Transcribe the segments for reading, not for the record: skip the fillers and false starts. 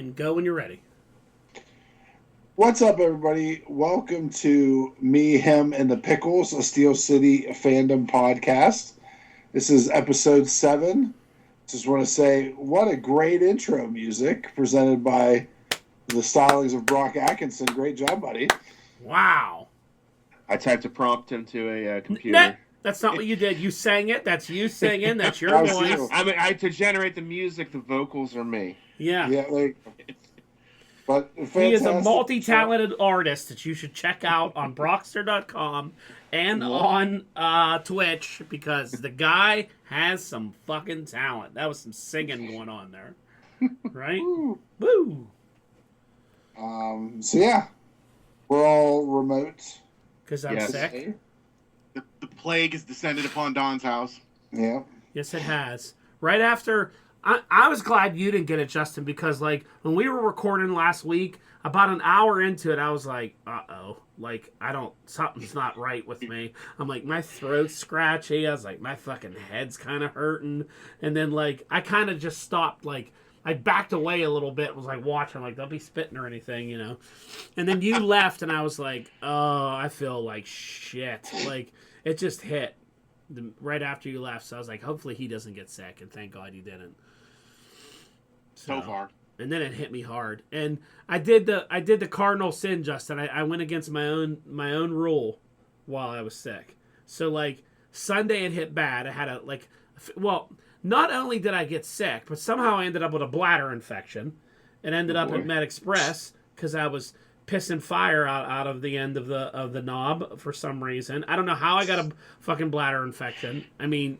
and go when you're ready. What's up, everybody? Welcome to Me, Him, and the Pickles, a Steel City Fandom podcast. This is episode 7. Just want to say, what a great intro music presented by the stylings of Brock Atkinson. Great job, buddy. Wow. I typed a prompt into a computer. Nah, that's not what you did. You sang it. That's you singing. That's your That was voice. you. I mean, to generate the music, the vocals are me. Yeah. But He is a multi-talented artist that you should check out on Brockster.com and on Twitch because the guy has some fucking talent. That was some singing going on there. Right? Woo! So, yeah. We're all remote. Because I'm sick. The plague has descended upon Don's house. Yeah. Yes, it has. Right after... I was glad you didn't get it, Justin, because, like, when we were recording last week, about an hour into it, I was like, uh-oh. Like, something's not right with me. I'm like, my throat's scratchy. I was like, my fucking head's kind of hurting. And then, like, I kind of just stopped, like, I backed away a little bit, was like watching, like, don't be spitting or anything, you know. And then you left, and I was like, oh, I feel like shit. Like, it just hit right after you left. So I was like, hopefully he doesn't get sick, and thank God he didn't. So far. And then it hit me hard. And I did the cardinal sin, Justin. I went against my own rule while I was sick. So, like, Sunday it hit bad. I had not only did I get sick, but somehow I ended up with a bladder infection and ended up at Med Express because I was pissing fire out of the end of the knob for some reason. I don't know how I got a fucking bladder infection. I mean,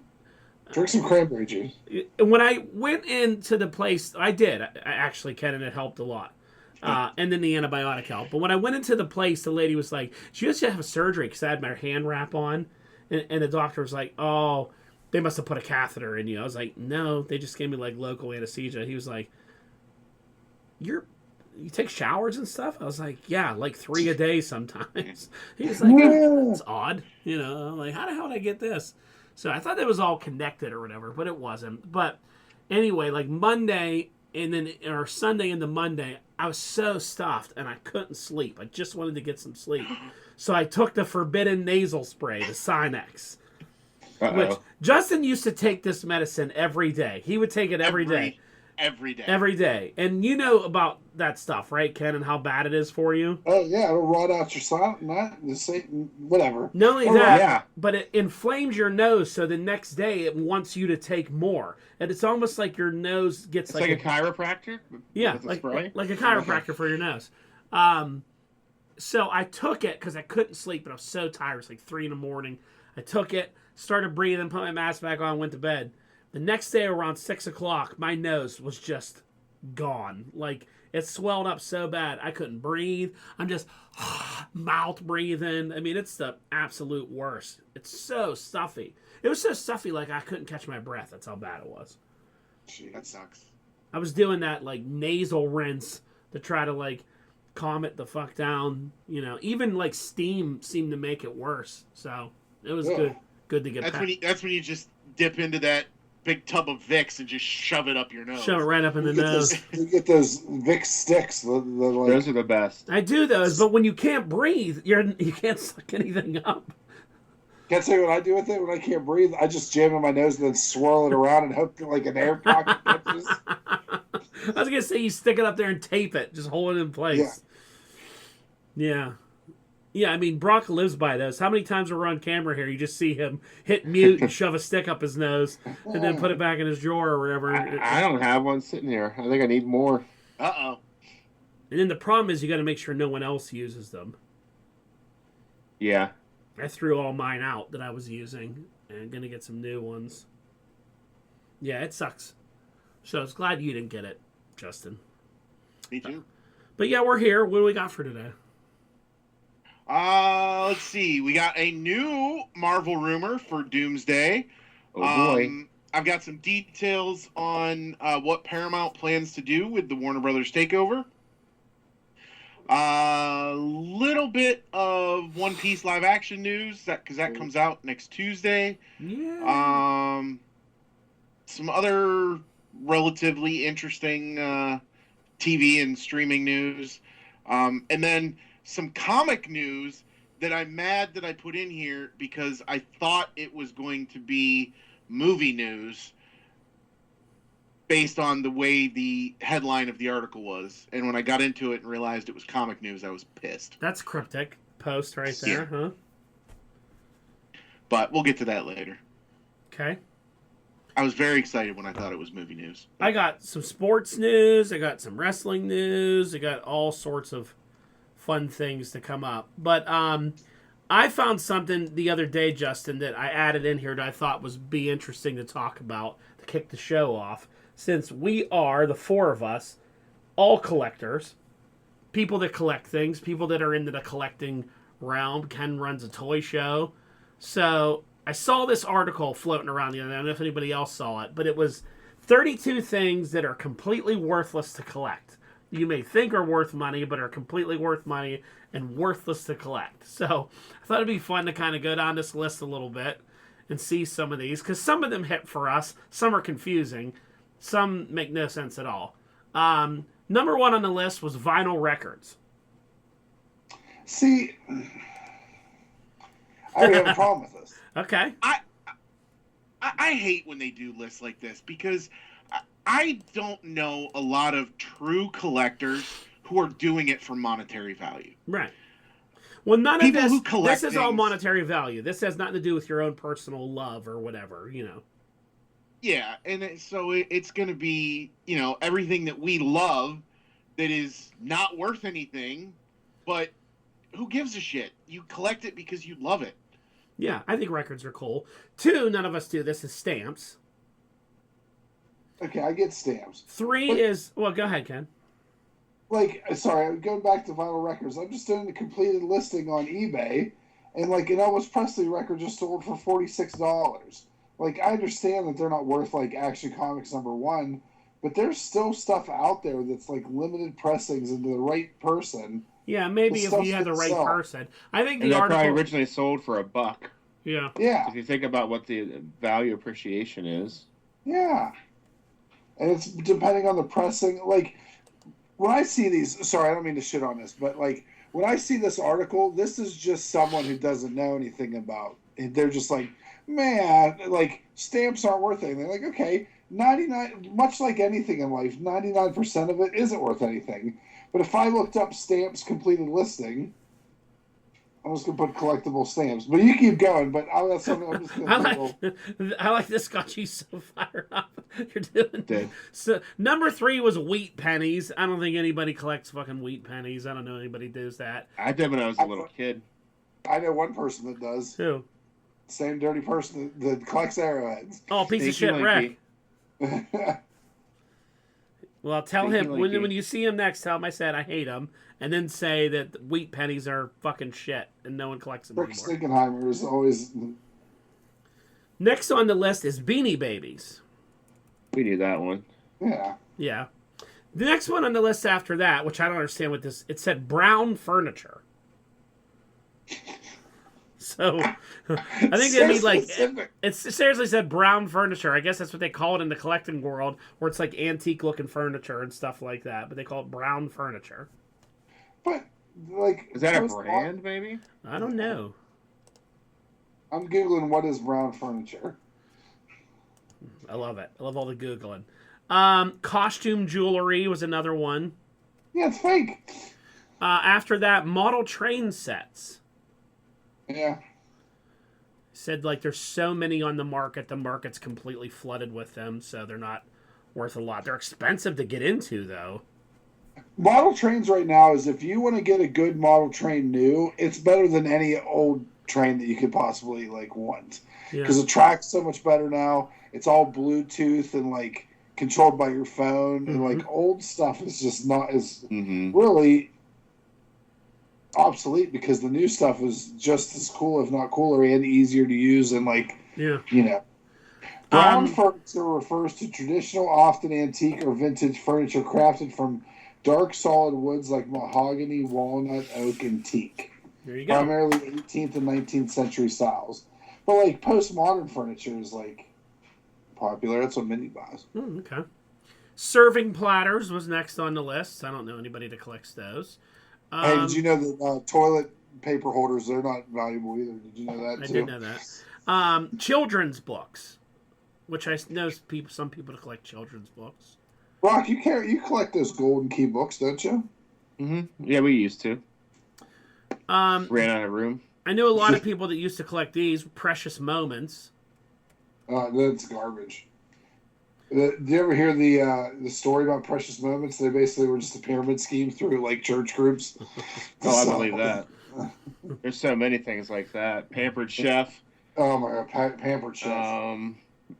drink some cranberry juice. when I went into the place, I did. Actually, Ken, and it helped a lot. And then the antibiotic helped. But when I went into the place, the lady was like, she used to have a surgery because I had my hand wrap on. And the doctor was like, oh, they must have put a catheter in you. I was like, no, they just gave me, like, local anesthesia. He was like, you take showers and stuff? I was like, yeah, like 3 a day sometimes. He was like, it's odd. You know, I'm like, how the hell did I get this? So I thought that was all connected or whatever, but it wasn't. But anyway, like Monday or Sunday into Monday, I was so stuffed and I couldn't sleep. I just wanted to get some sleep. So I took the forbidden nasal spray, the Sinex. Which Justin used to take this medicine every day. He would take it every day. Every day. Every day. And you know about that stuff, right, Ken, and how bad it is for you? Oh, yeah. It'll rot out your sinus, whatever. Not only that, but it inflames your nose, so the next day it wants you to take more. And it's almost like your nose gets it's like a chiropractor? Yeah, like a chiropractor for your nose. So I took it because I couldn't sleep, but I was so tired. It was like 3 in the morning. I took it, started breathing, put my mask back on, went to bed. The next day around 6 o'clock, my nose was just gone. Like, it swelled up so bad I couldn't breathe. I'm just mouth breathing. I mean, it's the absolute worst. It's so stuffy. It was so stuffy, like I couldn't catch my breath. That's how bad it was. Gee, that sucks. I was doing that, like, nasal rinse to try to, like, calm it the fuck down. You know, even, like, steam seemed to make it worse. So it was good to get that's back. That's when you just dip into that big tub of Vicks and just shove it up your nose. Shove it right up in the nose. You get those Vicks sticks. Those are the best. I do those, but when you can't breathe, you can't suck anything up. Can't say what I do with it when I can't breathe. I just jam it in my nose and then swirl it around and hope that, like, an air pocket catches. I was gonna say you stick it up there and tape it, just hold it in place. Yeah. Yeah, I mean, Brock lives by those. How many times we're on camera here, you just see him hit mute and shove a stick up his nose and then put it back in his drawer or wherever. I don't have one sitting here. I think I need more. Uh-oh. And then the problem is you got to make sure no one else uses them. Yeah. I threw all mine out that I was using and going to get some new ones. Yeah, it sucks. So I was glad you didn't get it, Justin. Me too. But yeah, we're here. What do we got for today? Let's see. We got a new Marvel rumor for Doomsday. Oh, boy. I've got some details on what Paramount plans to do with the Warner Brothers takeover. A little bit of One Piece live action news because that comes out next Tuesday. Yeah. Some other relatively interesting TV and streaming news, and then some comic news that I'm mad that I put in here because I thought it was going to be movie news based on the way the headline of the article was. And when I got into it and realized it was comic news, I was pissed. That's cryptic post right there, huh? But we'll get to that later. Okay. I was very excited when I thought it was movie news. I got some sports news. I got some wrestling news. I got all sorts of fun things to come up. But I found something the other day, Justin, that I added in here that I thought was be interesting to talk about to kick the show off. Since we are, the four of us, all collectors, people that collect things, people that are into the collecting realm. Ken runs a toy show. So I saw this article floating around the other day. I don't know if anybody else saw it, but it was 32 things that are completely worthless to collect. You may think are worth money, but are completely worth money and worthless to collect. So I thought it'd be fun to kind of go down this list a little bit and see some of these, because some of them hit for us. Some are confusing. Some make no sense at all. Number one on the list was vinyl records. See, I already have a problem with this. Okay. I hate when they do lists like this because I don't know a lot of true collectors who are doing it for monetary value. Right. Well, none People of this. who collect This is all things- monetary value. This has nothing to do with your own personal love or whatever. You know. Yeah, and so it's going to be, everything that we love that is not worth anything, but who gives a shit? You collect it because you love it. Yeah, I think records are cool. Two, none of us do this, is stamps. Okay, I get stamps. Three But- is, well, go ahead, Ken. Like, sorry, I'm going back to vinyl records. I'm just doing the completed listing on eBay, and like an Elvis Presley record just sold for $46. Like, I understand that they're not worth like Action Comics #1, but there's still stuff out there that's like limited pressings and to the right person. Yeah, maybe The if stuff you had the that right sell. person. I think And the that probably article. originally sold for $1. Yeah. Yeah, If you think about what the value appreciation is. yeah. And it's depending on the pressing. Like, when I see these, sorry, I don't mean to shit on this, but like, when I see this article, this is just someone who doesn't know anything about it. They're just like, man, like, stamps aren't worth anything. Like, okay, 99, much like anything in life, 99% of it isn't worth anything. But if I looked up stamps completed listing, I'm just going to put collectible stamps. But you keep going, but that's something I'm just going to I like this got you so fired up. You're doing Did. so. Number 3 was wheat pennies. I don't think anybody collects fucking wheat pennies. I don't know anybody does that. I did when I was a little kid. I know one person that does. Who? Same dirty person that collects arrowheads. Oh, piece of Stinky shit, Rick. Linky. Well, tell Stinky him Linky. when you see him next. Tell him I said I hate him, and then say that wheat pennies are fucking shit and no one collects them Rick anymore. Stinkenheimer is always. Next on the list is Beanie Babies. We knew that one. Yeah. Yeah. The next one on the list after that, which I don't understand what this, it said brown furniture. So I think they mean like specific. it seriously said brown furniture. I guess that's what they call it in the collecting world, where it's like antique looking furniture and stuff like that. But they call it brown furniture. But, like. Is that a most- brand, maybe? I don't know. I'm Googling what is brown furniture. I love it. I love all the googling. Costume jewelry was another one. Yeah, it's fake. After that, model train sets. Yeah. Said like there's so many on the market's completely flooded with them, so they're not worth a lot. They're expensive to get into, though. Model trains right now is if you want to get a good model train new, it's better than any old train that you could possibly like want. Yeah. Because the track's so much better now. It's all Bluetooth and like controlled by your phone. And like old stuff is just not as Mm-hmm. really obsolete because the new stuff is just as cool, if not cooler, and easier to use. And like, Yeah. you know, brown furniture refers to traditional, often antique or vintage furniture crafted from dark, solid woods like mahogany, walnut, oak, and teak. There you go. Primarily 18th and 19th century styles. But like postmodern furniture is like popular. That's what Minnie buys. Okay. Serving platters was next on the list. I don't know anybody that collects those. Hey, did you know that toilet paper holders, they're not valuable either? Did you know that, too? I did know that. Children's books, which I know some people to collect children's books. Brock, you collect those Golden Key books, don't you? Mm-hmm. Yeah, we used to. Ran out of room. I knew a lot of people that used to collect these Precious Moments. That's garbage. Did you ever hear the story about Precious Moments? They basically were just a pyramid scheme through like church groups. Oh, I believe that. There's so many things like that. Pampered Chef. Oh my God, Pampered Chef.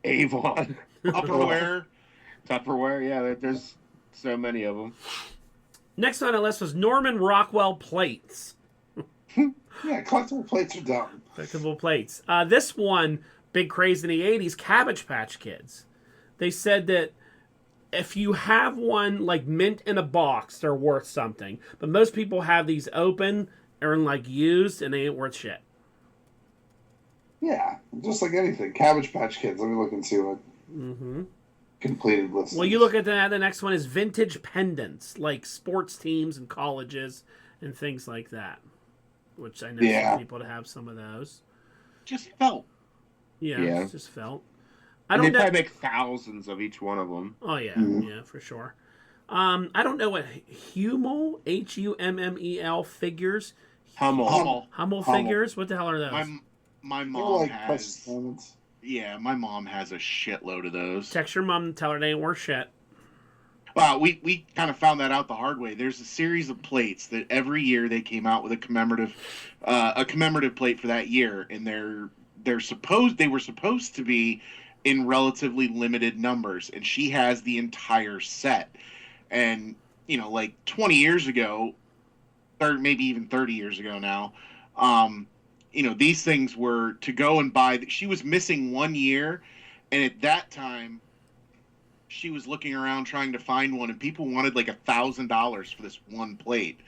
Avon. Tupperware. Tupperware, yeah. There's so many of them. Next on the list was Norman Rockwell plates. Yeah, collectible plates are dumb. Collectible plates. This one, big craze in the 80s, Cabbage Patch Kids. They said that if you have one like mint in a box, they're worth something. But most people have these open or like used, and they ain't worth shit. Yeah, just like anything. Cabbage Patch Kids. Let me look and see what completed list. Well, you look at that. The next one is vintage pendants, like sports teams and colleges and things like that. Which I know some people to have some of those. Just felt. Yeah. It's just felt. They probably make thousands of each one of them. Oh yeah, yeah, for sure. I don't know what Hummel, Hummel figures. Hummel figures. What the hell are those? My mom like has. Yeah, my mom has a shitload of those. Text your mom and tell her they ain't worth shit. Well, we kind of found that out the hard way. There's a series of plates that every year they came out with a commemorative plate for that year, and they were supposed to be in relatively limited numbers, and she has the entire set. And like 20 years ago, or maybe even 30 years ago now, these things were to go and buy. She was missing 1 year, and at that time, she was looking around trying to find one, and people wanted like $1,000 for this one plate.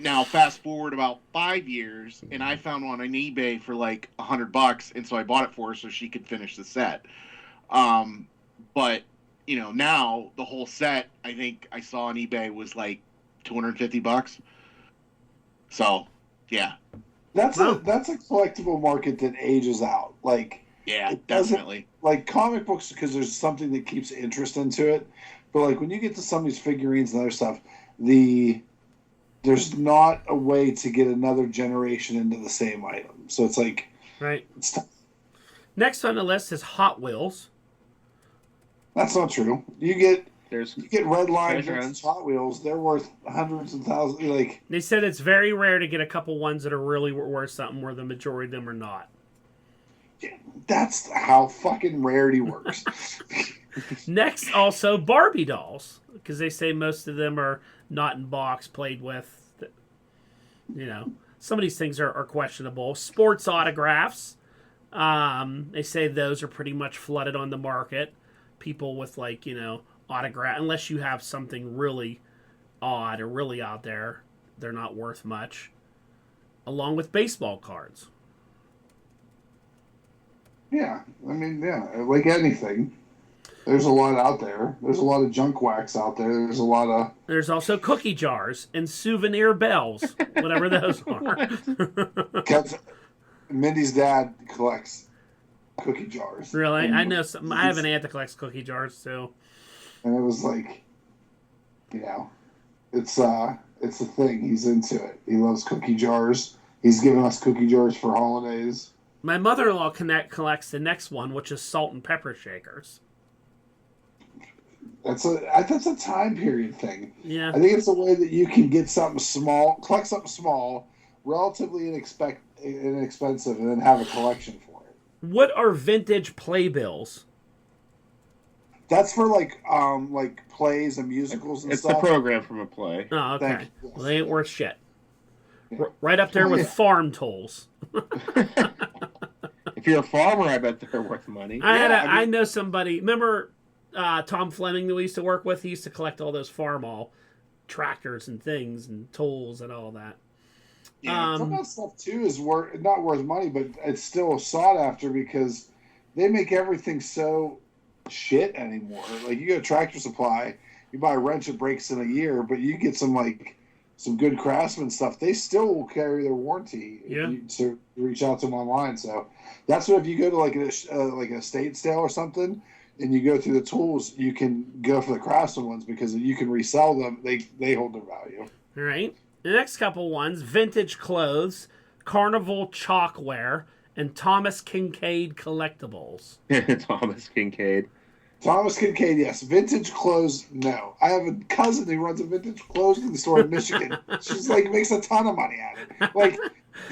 Now, fast forward about 5 years, and I found one on eBay for like $100, and so I bought it for her so she could finish the set. But now the whole set, I think I saw on eBay was like $250. So, yeah, that's a collectible market that ages out. Like, yeah, definitely. Like comic books, because there's something that keeps interest into it. But like when you get to some of these figurines and other stuff, there's not a way to get another generation into the same item. So it's like... Right. It's tough. Next on the list is Hot Wheels. That's not true. You get Red Line Hot Wheels. They're worth hundreds of thousands. Like they said, it's very rare to get a couple ones that are really worth something, where the majority of them are not. Yeah, that's how fucking rarity works. Next, also Barbie dolls, because they say most of them are not in box, played with. Some of these things are questionable. Sports autographs. They say those are pretty much flooded on the market. People with autograph, unless you have something really odd or really out there, they're not worth much. Along with baseball cards. Yeah, I mean, like anything. There's a lot out there. There's a lot of junk wax out there. There's also cookie jars and souvenir bells, whatever those are. Mindy's dad collects cookie jars. Really? I know some. I have an aunt that collects cookie jars too. And it was like, it's a thing. He's into it. He loves cookie jars. He's given us cookie jars for holidays. My mother-in-law collects the next one, which is salt and pepper shakers. That's a time period thing. Yeah. I think it's a way that you can get something small, collect something small, relatively inexpensive, and then have a collection for it. What are vintage playbills? That's for like plays and musicals and stuff. It's the program from a play. Oh, okay. Well, they ain't worth shit. Yeah. Right up there with farm tools. If you're a farmer, I bet they're worth money. I know somebody. Remember Tom Fleming that we used to work with? He used to collect all those farm tractors and things and tools and all that. Yeah, some of that stuff too is not worth money, but it's still sought after because they make everything so shit anymore. Like you go to Tractor Supply, you buy a wrench that breaks in a year, but you get some good Craftsman stuff. They still will carry their warranty Yeah. to reach out to them online. So that's what if you go to like an estate sale or something, and you go through the tools, you can go for the Craftsman ones because you can resell them. They hold their value. All right. The next couple ones: vintage clothes, Carnival chalkware, and Thomas Kincaid collectibles. Thomas Kincaid. Thomas Kincaid, yes. Vintage clothes, no. I have a cousin who runs a vintage clothing store in Michigan. She's like makes a ton of money at it. Like,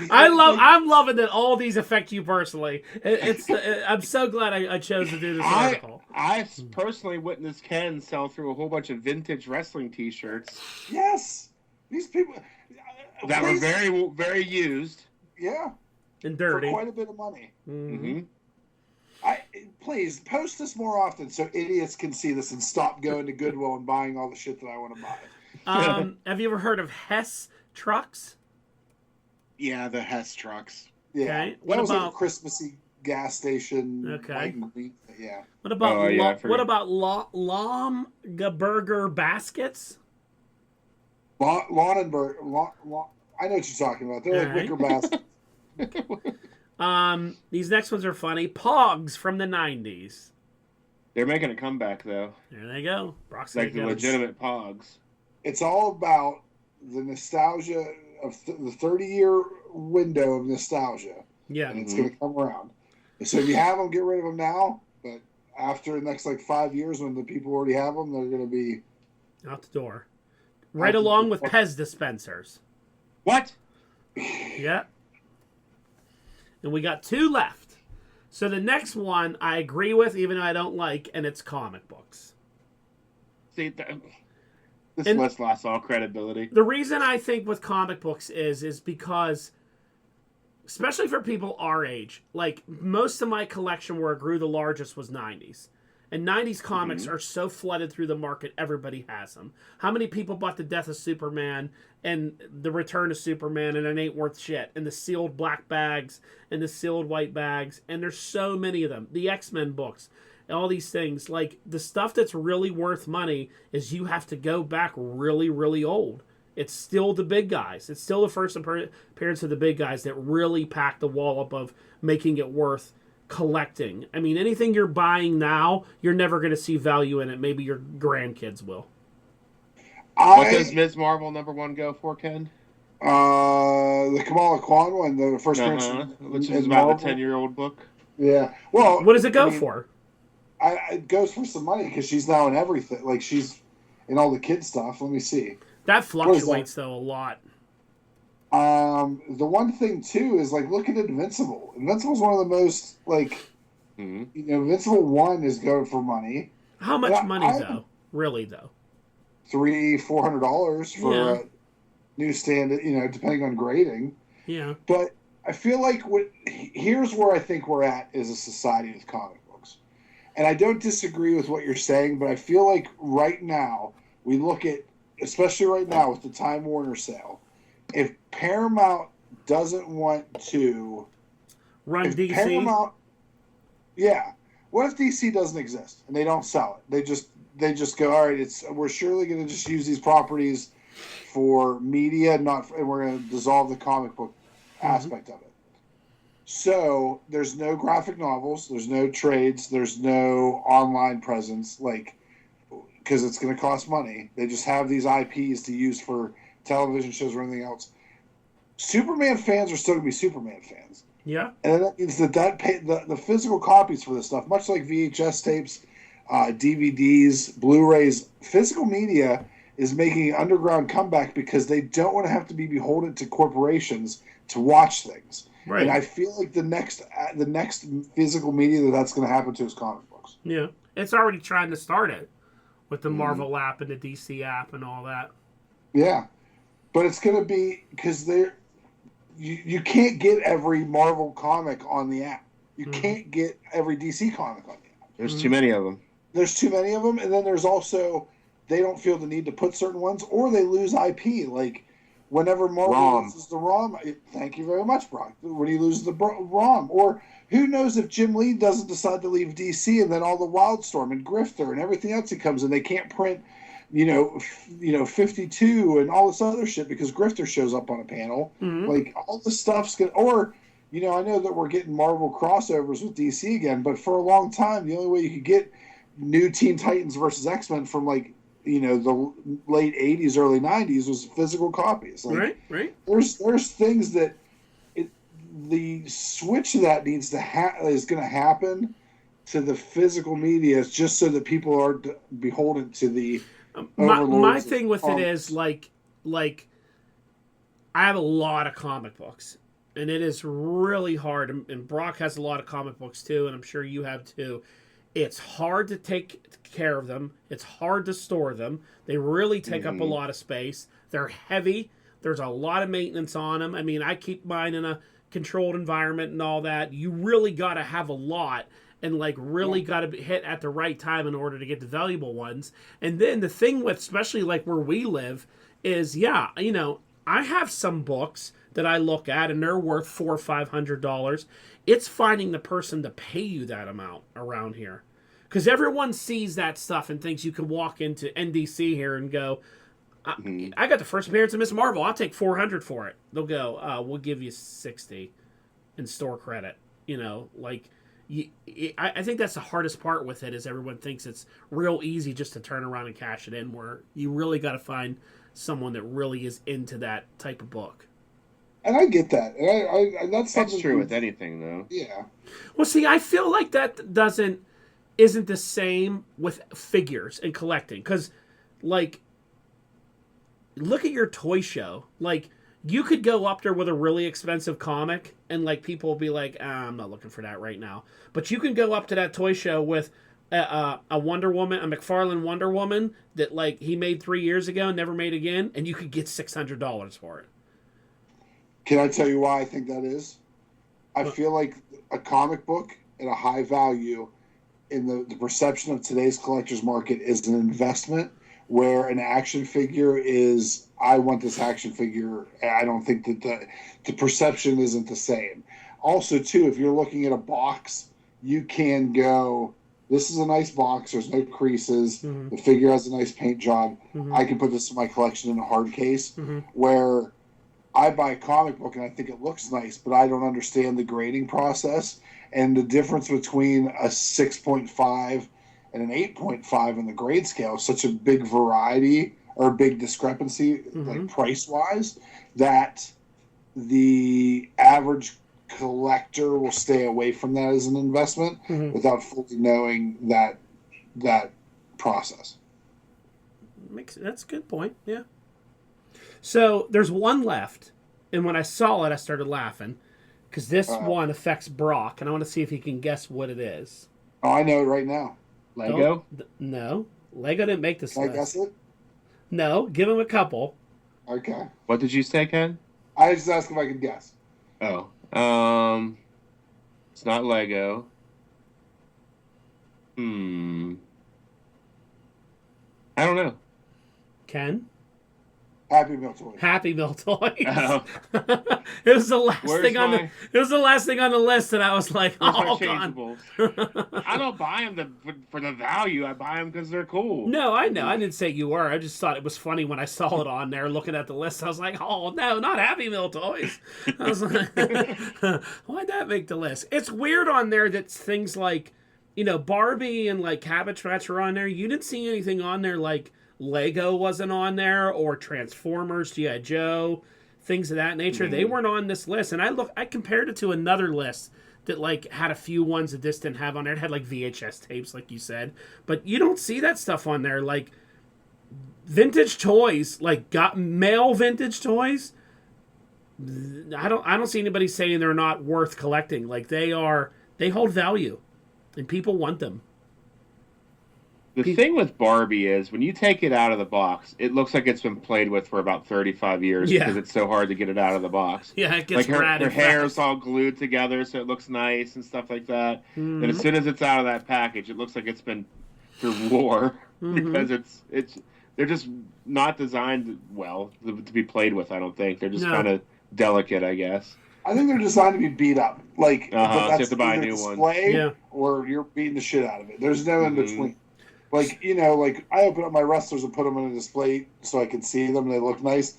I'm loving that all these affect you personally. I'm so glad I chose to do this article. I personally witnessed Ken sell through a whole bunch of vintage wrestling T-shirts. Yes, these people that were very, very used. Yeah, and dirty for quite a bit of money. Mm-hmm. Please post this more often so idiots can see this and stop going to Goodwill and buying all the shit that I want to buy. Have you ever heard of Hess trucks? Yeah, the Hess trucks. Yeah, okay. What was like a Christmassy gas station. Okay. Yeah. What about what about Lomgaburger baskets? Lawnenberg. I know what you're talking about. They're like wicker baskets. These next ones are funny. Pogs from the 90s. They're making a comeback, though. There they go. Brock's like the legitimate Pogs. It's all about the nostalgia of the 30-year window of nostalgia. Yeah. And it's going to come around. So if you have them, get rid of them now. But after the next 5 years, when the people already have them, they're going to be out the door. Right along with Pez dispensers. What? Yeah. And we got 2 left. So the next one I agree with, even though I don't like, and it's comic books. See, this list lost all credibility. The reason I think with comic books is because, especially for people our age, like most of my collection where it grew the largest was 90s. And 90s comics are so flooded through the market, everybody has them. How many people bought The Death of Superman and The Return of Superman and it ain't worth shit? And the sealed black bags and the sealed white bags. And there's so many of them. The X-Men books, all these things. Like, the stuff that's really worth money is you have to go back really, really old. It's still the big guys. It's still the first appearance of the big guys that really pack the wallop of making it worth collecting. I mean, anything you're buying now, you're never going to see value in it. Maybe your grandkids will. What does Ms. Marvel #1 go for, Ken? The Kamala Khan one, the first which is about the 10-year-old book. Yeah. Well, what does it go for? It goes for some money because she's now in everything. Like, she's in all the kid stuff. Let me see. That fluctuates, though, a lot. The one thing too is look at Invincible. Invincible's one of the most Invincible 1 is going for money. How much money though? Really though? $300-400 for a newsstand. Depending on grading. Yeah. But I feel like here's where I think we're at as a society with comic books, and I don't disagree with what you're saying, but I feel like right now we look at, especially right now with the Time Warner sale. If Paramount doesn't want to run DC, what if DC doesn't exist and they don't sell it? They just go, all right, we're surely going to just use these properties for media, and we're going to dissolve the comic book aspect of it. So there's no graphic novels, there's no trades, there's no online presence, because it's going to cost money. They just have these IPs to use for television shows or anything else. Superman fans are still going to be Superman fans. Yeah. And that means the physical copies for this stuff, much like VHS tapes, DVDs, Blu-rays, physical media is making an underground comeback because they don't want to have to be beholden to corporations to watch things. Right. And I feel like the next physical media that's going to happen to is comic books. Yeah. It's already trying to start it with the Marvel app and the DC app and all that. Yeah. But it's going to be because you can't get every Marvel comic on the app. You can't get every DC comic on the app. There's too many of them. There's too many of them, and then there's also they don't feel the need to put certain ones, or they lose IP. Like Whenever Marvel Rom. loses the ROM, thank you very much, Brock. When he loses the ROM, or who knows if Jim Lee doesn't decide to leave DC, and then all the Wildstorm and Grifter and everything else he comes, and they can't print, 52 and all this other shit because Grifter shows up on a panel. Mhm. Like all this stuff's good. Or I know that we're getting Marvel crossovers with DC again, but for a long time, the only way you could get new Teen Titans versus X-Men from the late 80s, early 90s was physical copies. Like, right. There's things that the switch that needs to is going to happen to the physical media just so that people aren't beholden to the my thing with it is like I have a lot of comic books, and it is really hard. And Brock has a lot of comic books too, and I'm sure you have too. It's hard to take care of them. It's hard to store them. They really take up a lot of space. They're heavy. There's a lot of maintenance on them. I mean, I keep mine in a controlled environment and all that. You really got to have a lot and really got to hit at the right time in order to get the valuable ones. And then the thing with, especially like where we live, is I have some books that I look at and they're worth $400 or $500. It's finding the person to pay you that amount around here, because everyone sees that stuff and thinks you can walk into NDC here and go, I got the first appearance of Miss Marvel. I'll take $400 for it. They'll go, we'll give you $60 in store credit. I think that's the hardest part with it is everyone thinks it's real easy just to turn around and cash it in, where you really got to find someone that really is into that type of book. And I get that. And that's true with anything, though. Yeah. Well, see, I feel like that isn't the same with figures and collecting, because look at your toy show. You could go up there with a really expensive comic and people will be like, I'm not looking for that right now. But you can go up to that toy show with a Wonder Woman, a McFarlane Wonder Woman that he made 3 years ago and never made again, and you could get $600 for it. Can I tell you why I think that is? I feel like a comic book at a high value in the perception of today's collector's market is an investment, where an action figure is, I want this action figure. I don't think that the perception isn't the same. Also, too, if you're looking at a box, you can go, this is a nice box. There's no creases. Mm-hmm. The figure has a nice paint job. Mm-hmm. I can put this in my collection in a hard case, mm-hmm. where I buy a comic book and I think it looks nice, but I don't understand the grading process and the difference between a 6.5 and an 8.5 in the grade scale is such a big variety or big discrepancy, mm-hmm. price-wise, that the average collector will stay away from that as an investment, mm-hmm. without fully knowing that process. That's a good point, yeah. So there's one left, and when I saw it, I started laughing, because this one affects Brock, and I want to see if he can guess what it is. Oh, I know it right now. Lego? No. Lego didn't make this list. Can I guess it? No. Give him a couple. Okay. What did you say, Ken? I just asked if I could guess. Oh. It's not Lego. I don't know. Ken? Happy Meal toys. Happy Meal toys. Oh. It was the last thing on the. It was the last thing on the list, and I was like, "Oh, God." I don't buy them for the value. I buy them because they're cool. No, I know. I didn't say you were. I just thought it was funny when I saw it on there. Looking at the list, I was like, "Oh no, not Happy Meal toys." I was like, "Why'd that make the list?" It's weird on there that things like, Barbie and Cabbage Patch are on there. You didn't see anything on there like Lego wasn't on there, or Transformers, G.I. Joe, things of that nature. Mm-hmm. They weren't on this list, and I compared it to another list that had a few ones that this didn't have on there. It had VHS tapes, like you said, but you don't see that stuff on there. Vintage toys, got male vintage toys. I don't see anybody saying they're not worth collecting. They hold value, and people want them. The thing with Barbie is when you take it out of the box, it looks like it's been played with for about 35 years because it's so hard to get it out of the box. Yeah, it gets her hair's all glued together so it looks nice and stuff like that. Mm-hmm. And as soon as it's out of that package, it looks like it's been through war, mm-hmm. because it's they're just not designed well to be played with. I don't think they're just No. kind of delicate, I guess. I think they're designed to be beat up. Like, but So you that's have to buy a either new one. display or you're beating the shit out of it. There's no in Mhm. between. Like, you know, like I open up my wrestlers and put them in a display so I can see them and they look nice.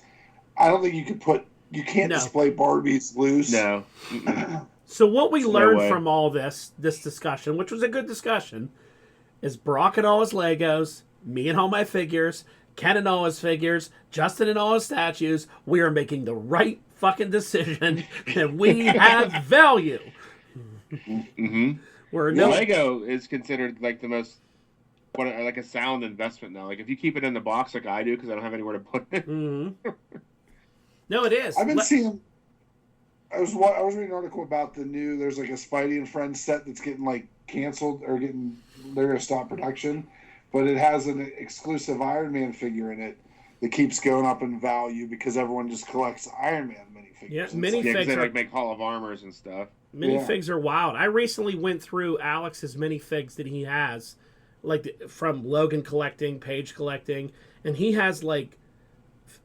I don't think you can't No. display Barbies loose. No. So what we No learned way. from all this discussion, which was a good discussion, is Brock and all his Legos, me and all my figures, Ken and all his figures, Justin and all his statues, we are making the right fucking decision, and we have value. Mm-hmm. We're Yeah. no Lego is considered like the most like a sound investment now. Like if you keep it in the box like I do because I don't have anywhere to put it. Mm-hmm. No, it is. I've been seeing. I was reading an article about the new. There's like a Spidey and Friends set that's getting like canceled or they're gonna stop production, but it has an exclusive Iron Man figure in it that keeps going up in value because everyone just collects Iron Man minifigures. Yeah, It's minifigs Yeah, 'cause they are- like make Hall of Armors and stuff. Minifigs are wild. I recently went through Alex's minifigs that he has, like from Logan collecting, Page collecting, and he has like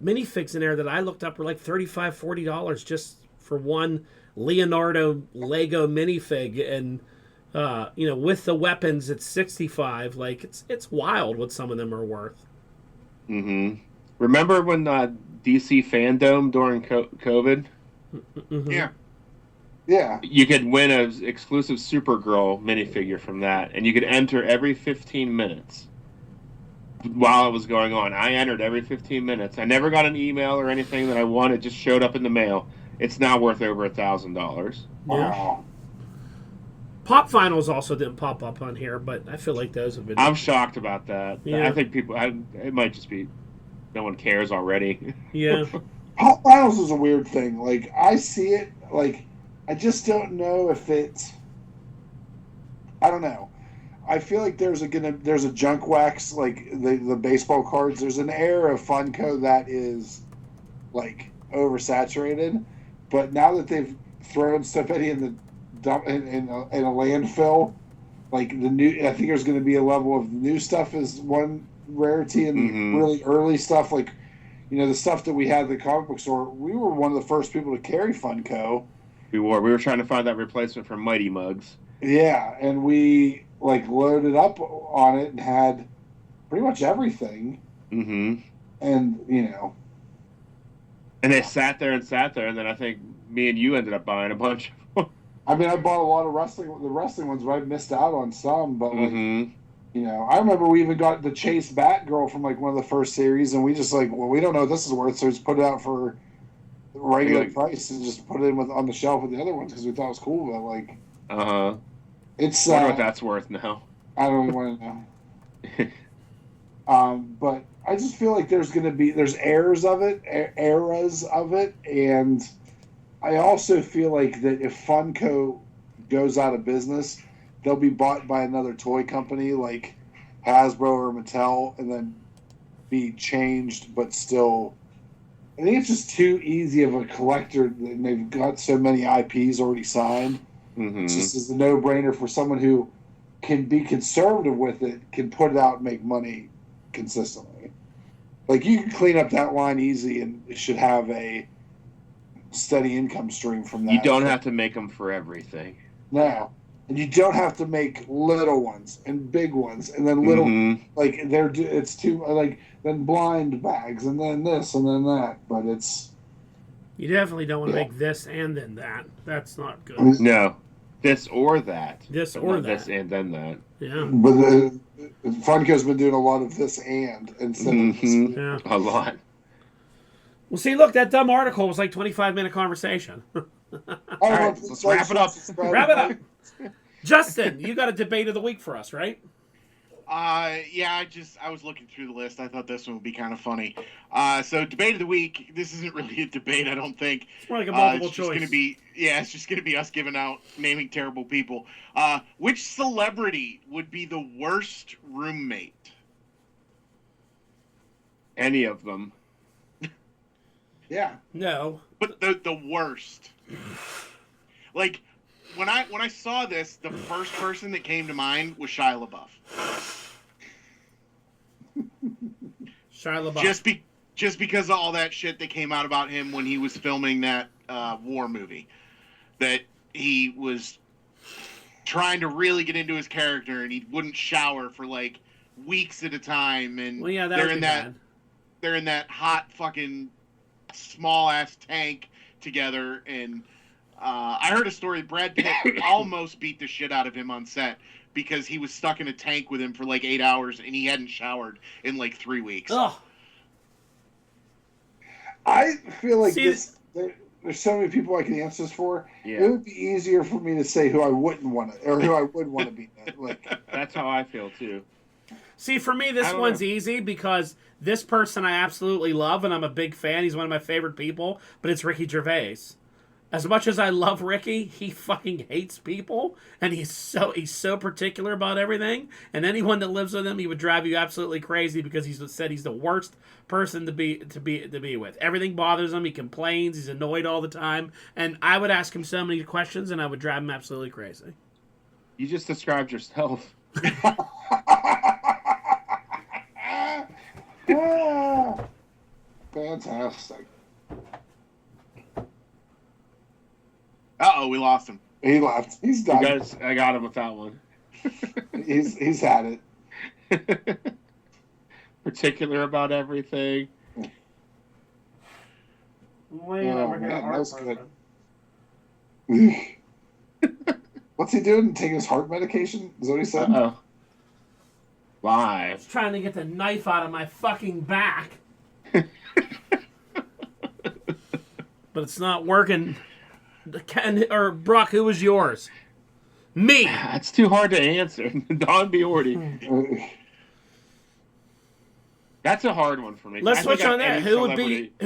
minifigs in there that I looked up were like $35, $40 just for one Leonardo Lego minifig, and you know, with the weapons it's $65. Like it's wild what some of them are worth. Mm-hmm. Remember when DC Fandom during COVID? Mm-hmm. Yeah. Yeah. You could win an exclusive Supergirl minifigure from that, and you could enter every 15 minutes while it was going on. I entered every 15 minutes. I never got an email or anything that I won. It just showed up in the mail. It's now worth over $1,000. Wow. Pop finals also didn't pop up on here, but I feel like those have been. I'm shocked about that. Yeah. I think it might just be no one cares already. Yeah. Pop Finals is a weird thing. Like I see it. Like I just don't know if it's. I don't know. I feel like there's a junk wax like the baseball cards. There's an era of Funko that is like oversaturated, but now that they've thrown stuff in the dump in a landfill, like the new, I think there's going to be a level of new stuff is one rarity, and really early stuff like, you know, the stuff that we had at the comic book store. We were one of the first people to carry Funko. We were trying to find that replacement for Mighty Mugs. Yeah, and we like loaded up on it and had pretty much everything. Mm-hmm. And you know, and they sat there, and then I think me and you ended up buying a bunch. I mean, I bought a lot of the wrestling ones, but I missed out on some. But like, you know, I remember we even got the Chase Batgirl from like one of the first series, and we just like, well, we don't know what this is worth, so we just put it out for regular price and just put it in on the shelf with the other ones because we thought it was cool. But like, it's I wonder what that's worth now. I don't even want to know. But I just feel like there's eras of it, and I also feel like that if Funko goes out of business, they'll be bought by another toy company like Hasbro or Mattel, and then be changed, but still. I think it's just too easy of a collector, and they've got so many IPs already signed. It's just as a no-brainer for someone who can be conservative with it, can put it out and make money consistently. Like, you can clean up that line easy and it should have a steady income stream from that. You don't have to make them for everything. No. And you don't have to make little ones and big ones and then little, like, it's too, like, then blind bags and then this and then that. But it's... You definitely don't want to make this and then that. That's not good. No. This or that. This but or not that. This and then that. Yeah. But Funko's been doing a lot of this and instead of this. Yeah. A lot. Well, see, look, that dumb article was like 25-minute conversation. All right, let's wrap it up. Wrap it up. Justin, you got a debate of the week for us, right? Yeah, I was looking through the list. I thought this one would be kind of funny. So debate of the week. This isn't really a debate, I don't think. It's more like a multiple it's choice. It's just gonna be us naming terrible people. Which celebrity would be the worst roommate? Any of them. Yeah. No. But the worst. Like, when I saw this, the first person that came to mind was Shia LaBeouf. Shia LaBeouf. Just because of all that shit that came out about him when he was filming that war movie, that he was trying to really get into his character and he wouldn't shower for like weeks at a time, and Well, yeah, that would be bad. they're in that hot fucking small ass tank together, and I heard a story. Brad Pitt almost beat the shit out of him on set because he was stuck in a tank with him for like 8 hours and he hadn't showered in like 3 weeks. Ugh. I feel like there's so many people I can answer this for. Yeah. It would be easier for me to say who I wouldn't want to, or who I would want to be. Like, That's how I feel too. See, for me, this one's easy because this person I absolutely love and I'm a big fan. He's one of my favorite people, but it's Ricky Gervais. As much as I love Ricky, he fucking hates people, and he's so particular about everything. And anyone that lives with him, he would drive you absolutely crazy because he said he's the worst person to be with. Everything bothers him. He complains. He's annoyed all the time. And I would ask him so many questions, and I would drive him absolutely crazy. You just described yourself. Fantastic. Uh-oh, we lost him. He left. He's done. Guys, I got him with that one. He's had it. Particular about everything. That's good. What's he doing? Taking his heart medication? Is that what he said? Uh-oh. Live. He's trying to get the knife out of my fucking back. But it's not working. Ken or Brock, who was yours? Me. That's too hard to answer. Don Biordi. That's a hard one for me. Let's switch on that. Who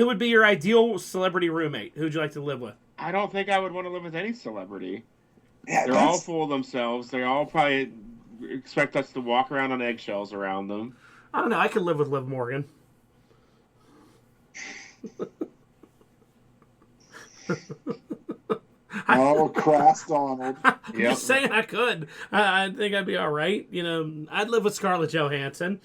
would be your ideal celebrity roommate? Who would you like to live with? I don't think I would want to live with any celebrity. Yeah, They're all full of themselves. They all probably expect us to walk around on eggshells around them. I don't know. I could live with Liv Morgan. Oh, Crass Donald. I'm just saying I could. I think I'd be all right. You know, I'd live with Scarlett Johansson.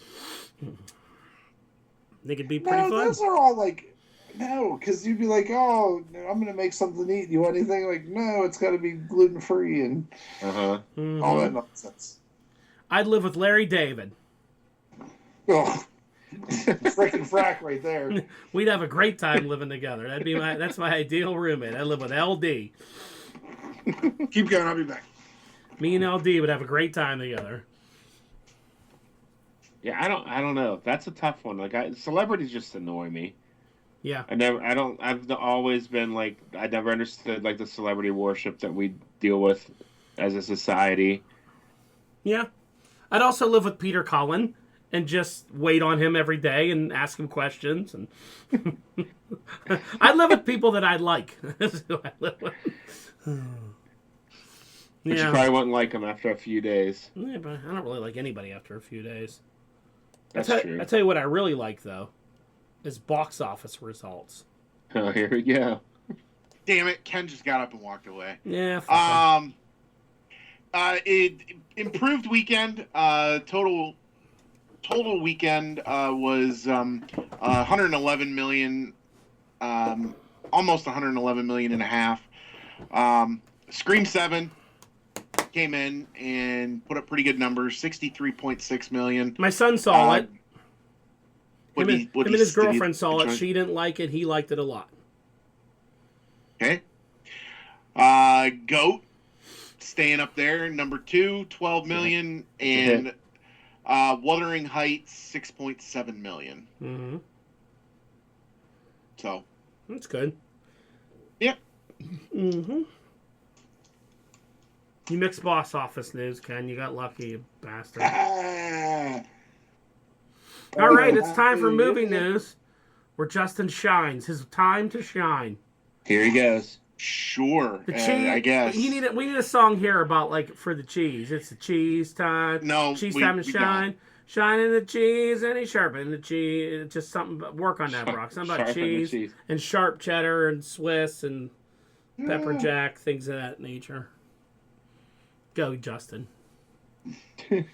Think it'd be pretty fun. Those are all like, no, because you'd be like, oh, I'm going to make something to eat. You want anything? Like, no, it's got to be gluten-free and all that nonsense. I'd live with Larry David. Oh, freaking frack right there. We'd have a great time living together. That's my ideal roommate. I live with LD. Keep going. I'll be back. Me and LD would have a great time together. Yeah, I don't know. That's a tough one. Like, celebrities just annoy me. Yeah. I've always been like, I never understood like the celebrity worship that we deal with as a society. Yeah. I'd also live with Peter Cullen and just wait on him every day and ask him questions. And I live with people that I like. That's who I live with. But you probably wouldn't like him after a few days. Yeah, but I don't really like anybody after a few days. That's true. I tell you what I really like, though, is box office results. Oh, here we go. Damn it, Ken just got up and walked away. Yeah. It improved weekend. Total weekend was 111 million, almost 111 million and a half. Scream 7 came in and put up pretty good numbers, 63.6 million. My son saw it. Him and his girlfriend saw it. She didn't like it. He liked it a lot. Okay. Goat staying up there, number 2, 12 million, and Wuthering Heights, 6.7 million. Mm-hmm. So that's good. Yep. Mm-hmm. You mixed box office news, Ken. You got lucky, you bastard. All right, it's time for movie news, where Justin shines. His time to shine. Here he goes. Sure. The cheese. I guess we need a song here about like for the cheese. It's the cheese time. No, cheese time to shine. Shining the cheese and he's sharpening the cheese. It's just something. Work on that, Brock. Something about cheese and sharp cheddar and Swiss and pepper jack, things of that nature. Go, Justin.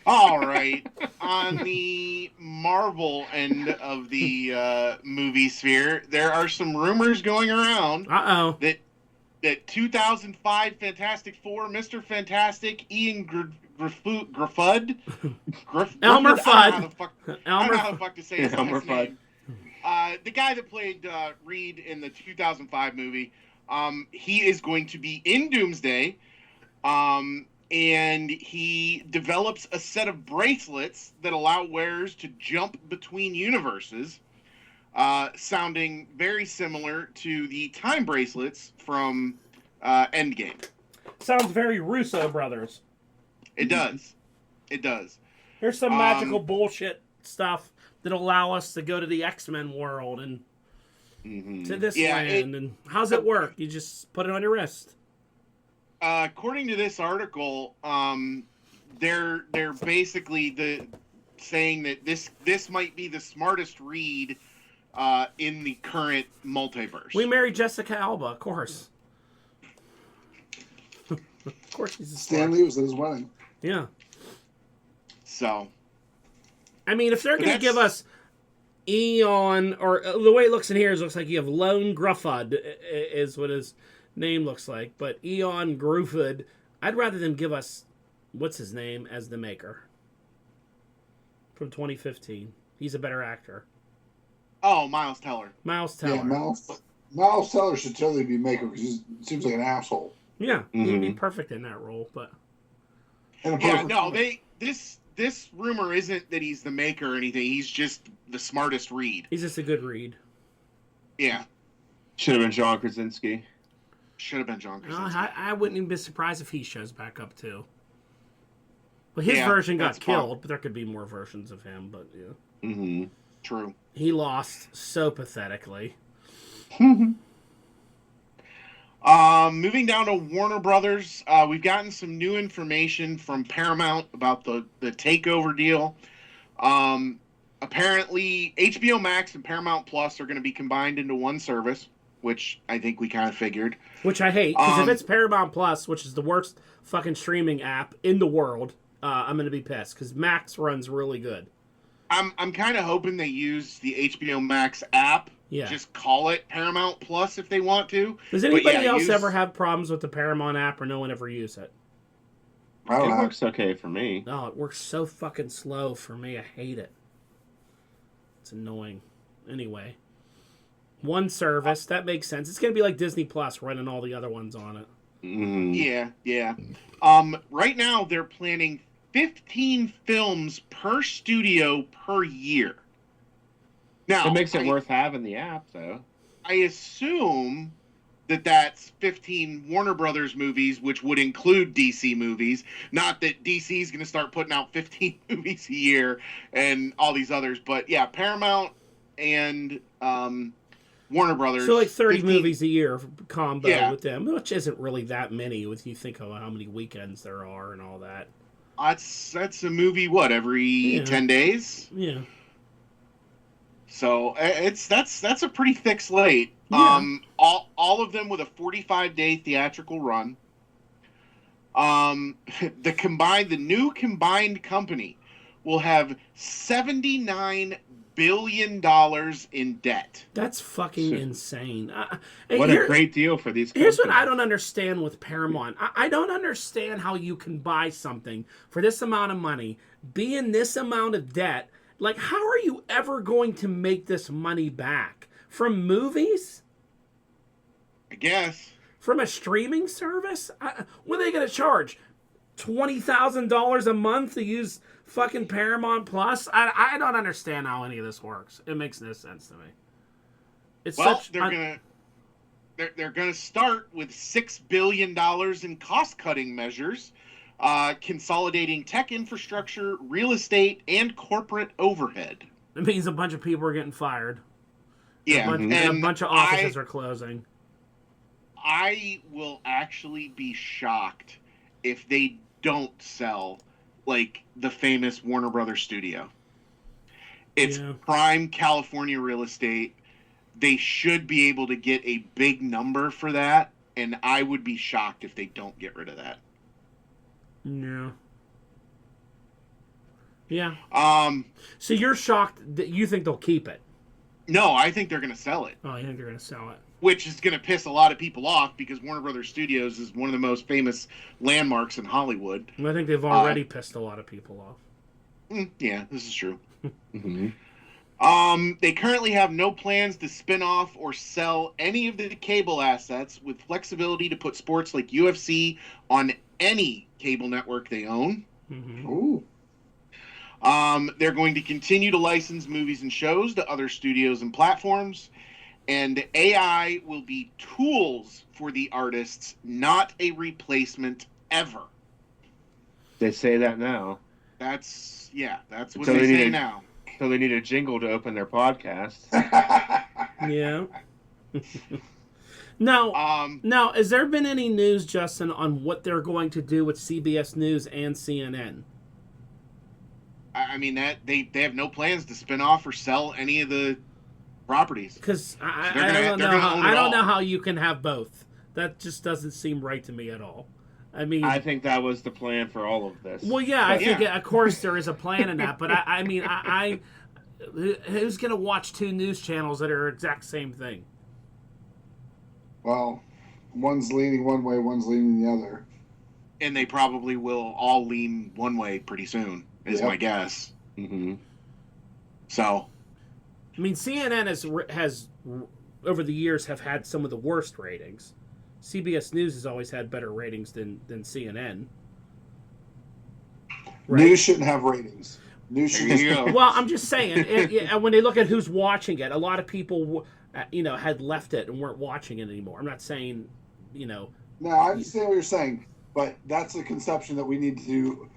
All right. On the Marvel end of the movie sphere, there are some rumors going around Uh-oh. that 2005 Fantastic Four, Mr. Fantastic, Ian Griffud, Elmer I don't know Fudd. how the fuck to say his Elmer last name. The guy that played Reed in the 2005 movie, he is going to be in Doomsday, and he develops a set of bracelets that allow wearers to jump between universes, sounding very similar to the time bracelets from Endgame. Sounds very Russo brothers. It does. It does. Here's some magical bullshit stuff that'll allow us to go to the X-Men world and to this land. And how's it work? You just put it on your wrist. According to this article, they're basically saying that this might be the smartest read in the current multiverse. We married Jessica Alba, of course. Of course she's a Stan Lee was at his wedding. Yeah. So, I mean, if they're going to give us Eon, or the way it looks in here, it looks like you have Lone Gruffud is what his name looks like. But Eon Gruffud, I'd rather them give us, what's his name, as the Maker. From 2015. He's a better actor. Oh, Miles Teller. Miles Teller. Yeah, Miles Teller should totally be Maker because he seems like an asshole. Yeah, he'd be perfect in that role, but... Yeah, no, this rumor isn't that he's the Maker or anything. He's just the smartest read. He's just a good read. Yeah. Should have been John Krasinski. Should have been John Krasinski. I wouldn't even be surprised if he shows back up, too. Well, his version got killed, but there could be more versions of him, but yeah. Mm-hmm. True. He lost so pathetically. Moving down to Warner Brothers, we've gotten some new information from Paramount about the takeover deal. Apparently, HBO Max and Paramount Plus are going to be combined into one service, which I think we kind of figured. Which I hate, because if it's Paramount Plus, which is the worst fucking streaming app in the world, I'm going to be pissed, because Max runs really good. I'm kind of hoping they use the HBO Max app. Yeah. Just call it Paramount Plus if they want to. Does anybody else ever have problems with the Paramount app, or no one ever use it? I don't It know. works okay for me. No, it works so fucking slow for me. I hate it. It's annoying. Anyway. One service. That makes sense. It's going to be like Disney Plus running all the other ones on it. Mm-hmm. Yeah. Right now, they're planning 15 films per studio per year. Now, It makes it worth having the app, though. I assume that that's 15 Warner Brothers movies, which would include DC movies. Not that DC is going to start putting out 15 movies a year and all these others. But yeah, Paramount and Warner Brothers. So like 30 15 movies a year combo Yeah. with them, which isn't really that many if you think of how many weekends there are and all that. That's a movie, what, every 10 days? Yeah. So that's a pretty thick slate. Yeah. All of them with a 45-day theatrical run. The new combined company will have $79 billion in debt. That's fucking insane. What a great deal for these companies. Here's what I don't understand with Paramount. I don't understand how you can buy something for this amount of money, be in this amount of debt. Like, how are you ever going to make this money back? From movies? I guess. From a streaming service? What are they going to charge? $20,000 a month to use fucking Paramount Plus? I don't understand how any of this works. It makes no sense to me. It's they're gonna start with $6 billion in cost-cutting measures, consolidating tech infrastructure, real estate, and corporate overhead. It means a bunch of people are getting fired. Yeah, and a bunch of offices are closing. I will actually be shocked if they don't sell, like, the famous Warner Brothers studio. It's prime California real estate. They should be able to get a big number for that, and I would be shocked if they don't get rid of that. No. Yeah. Um, So you're shocked that you think they'll keep it? no, I think they're going to sell it, Oh, I think they're going to sell it. which is going to piss a lot of people off because Warner Brothers Studios is one of the most famous landmarks in Hollywood. I think they've already pissed a lot of people off. Yeah, this is true. Mm-hmm. They currently have no plans to spin off or sell any of the cable assets, with flexibility to put sports like UFC on any cable network they own. Mm-hmm. Ooh. They're going to continue to license movies and shows to other studios and platforms, and AI will be tools for the artists, not a replacement ever. They say that now. That's what So they they say need a- now. So they need a jingle to open their podcast. Yeah. Now, has there been any news, Justin, on what they're going to do with CBS News and CNN? I mean that they have no plans to spin off or sell any of the properties. Because I They're don't gonna know. own I it don't know all. how you can have both. That just doesn't seem right to me at all. I mean, I think that was the plan for all of this. well, yeah, I think Yeah. of course there is a plan in that, but I mean, who's gonna watch two news channels that are exact same thing? Well, one's leaning one way, one's leaning the other. And they probably will all lean one way pretty soon, is Yep. my guess. Mm-hmm. So, I mean, CNN has over the years have had some of the worst ratings. CBS News has always had better ratings than CNN. Right? News shouldn't have ratings. News there should you go. Well, I'm just saying, when they look at who's watching it, a lot of people, had left it and weren't watching it anymore. I'm not saying, No, I understand what you're saying, but that's a conception that we need to.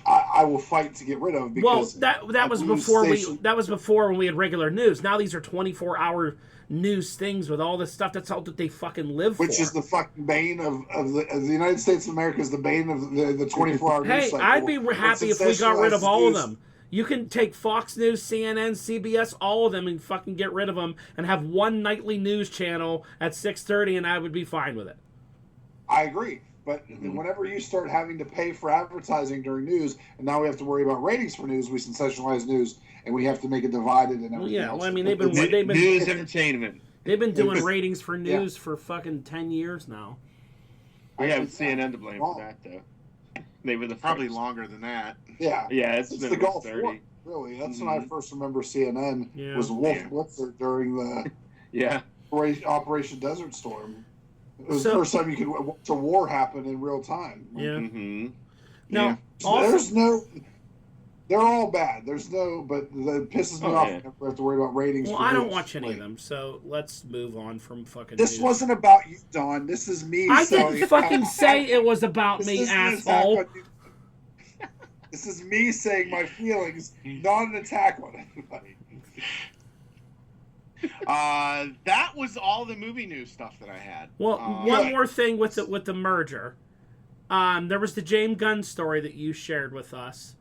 I will fight to get rid of because that was news before station- that was before when we had regular news. Now these are 24-hour news things with all this stuff. That's all that they fucking live which for. is the fucking bane of the United States of America is the bane of the 24-hour news Hey, cycle. I'd be happy if we got rid of Sensationalized all of news. them. You can take Fox News, CNN, CBS, all of them, and fucking get rid of them, and have one nightly news channel at 6:30, and I would be fine with it. I agree. But whenever you start having to pay for advertising during news, and now we have to worry about ratings for news, we sensationalize news, and we have to make it divided and everything Well, yeah. else. Well, I mean, they've been News entertainment. doing ratings for news for fucking 10 years now. We have CNN to blame for that, though. They were the probably first. longer than that. Yeah. Yeah, it's It's been the at Gulf least War, 30. really. That's when I first remember CNN was Wolf Blitzer during the Yeah. Operation Desert Storm. It was So- the first time you could watch a war happen in real time. Yeah. Mm-hmm. Now, So also, there's no. They're all bad. There's no, but that pisses me off. Yeah. If we have to worry about ratings. well, for I don't news. watch any of Like, them, so let's move on from fucking This news. wasn't about you, Don. This is me. I saying- didn't fucking say it was about This me, isn't an attack asshole. on you. This is me saying my feelings, not an attack on anybody. That was all the movie news stuff that I had. Well, one Good. more thing with the merger. There was the James Gunn story that you shared with us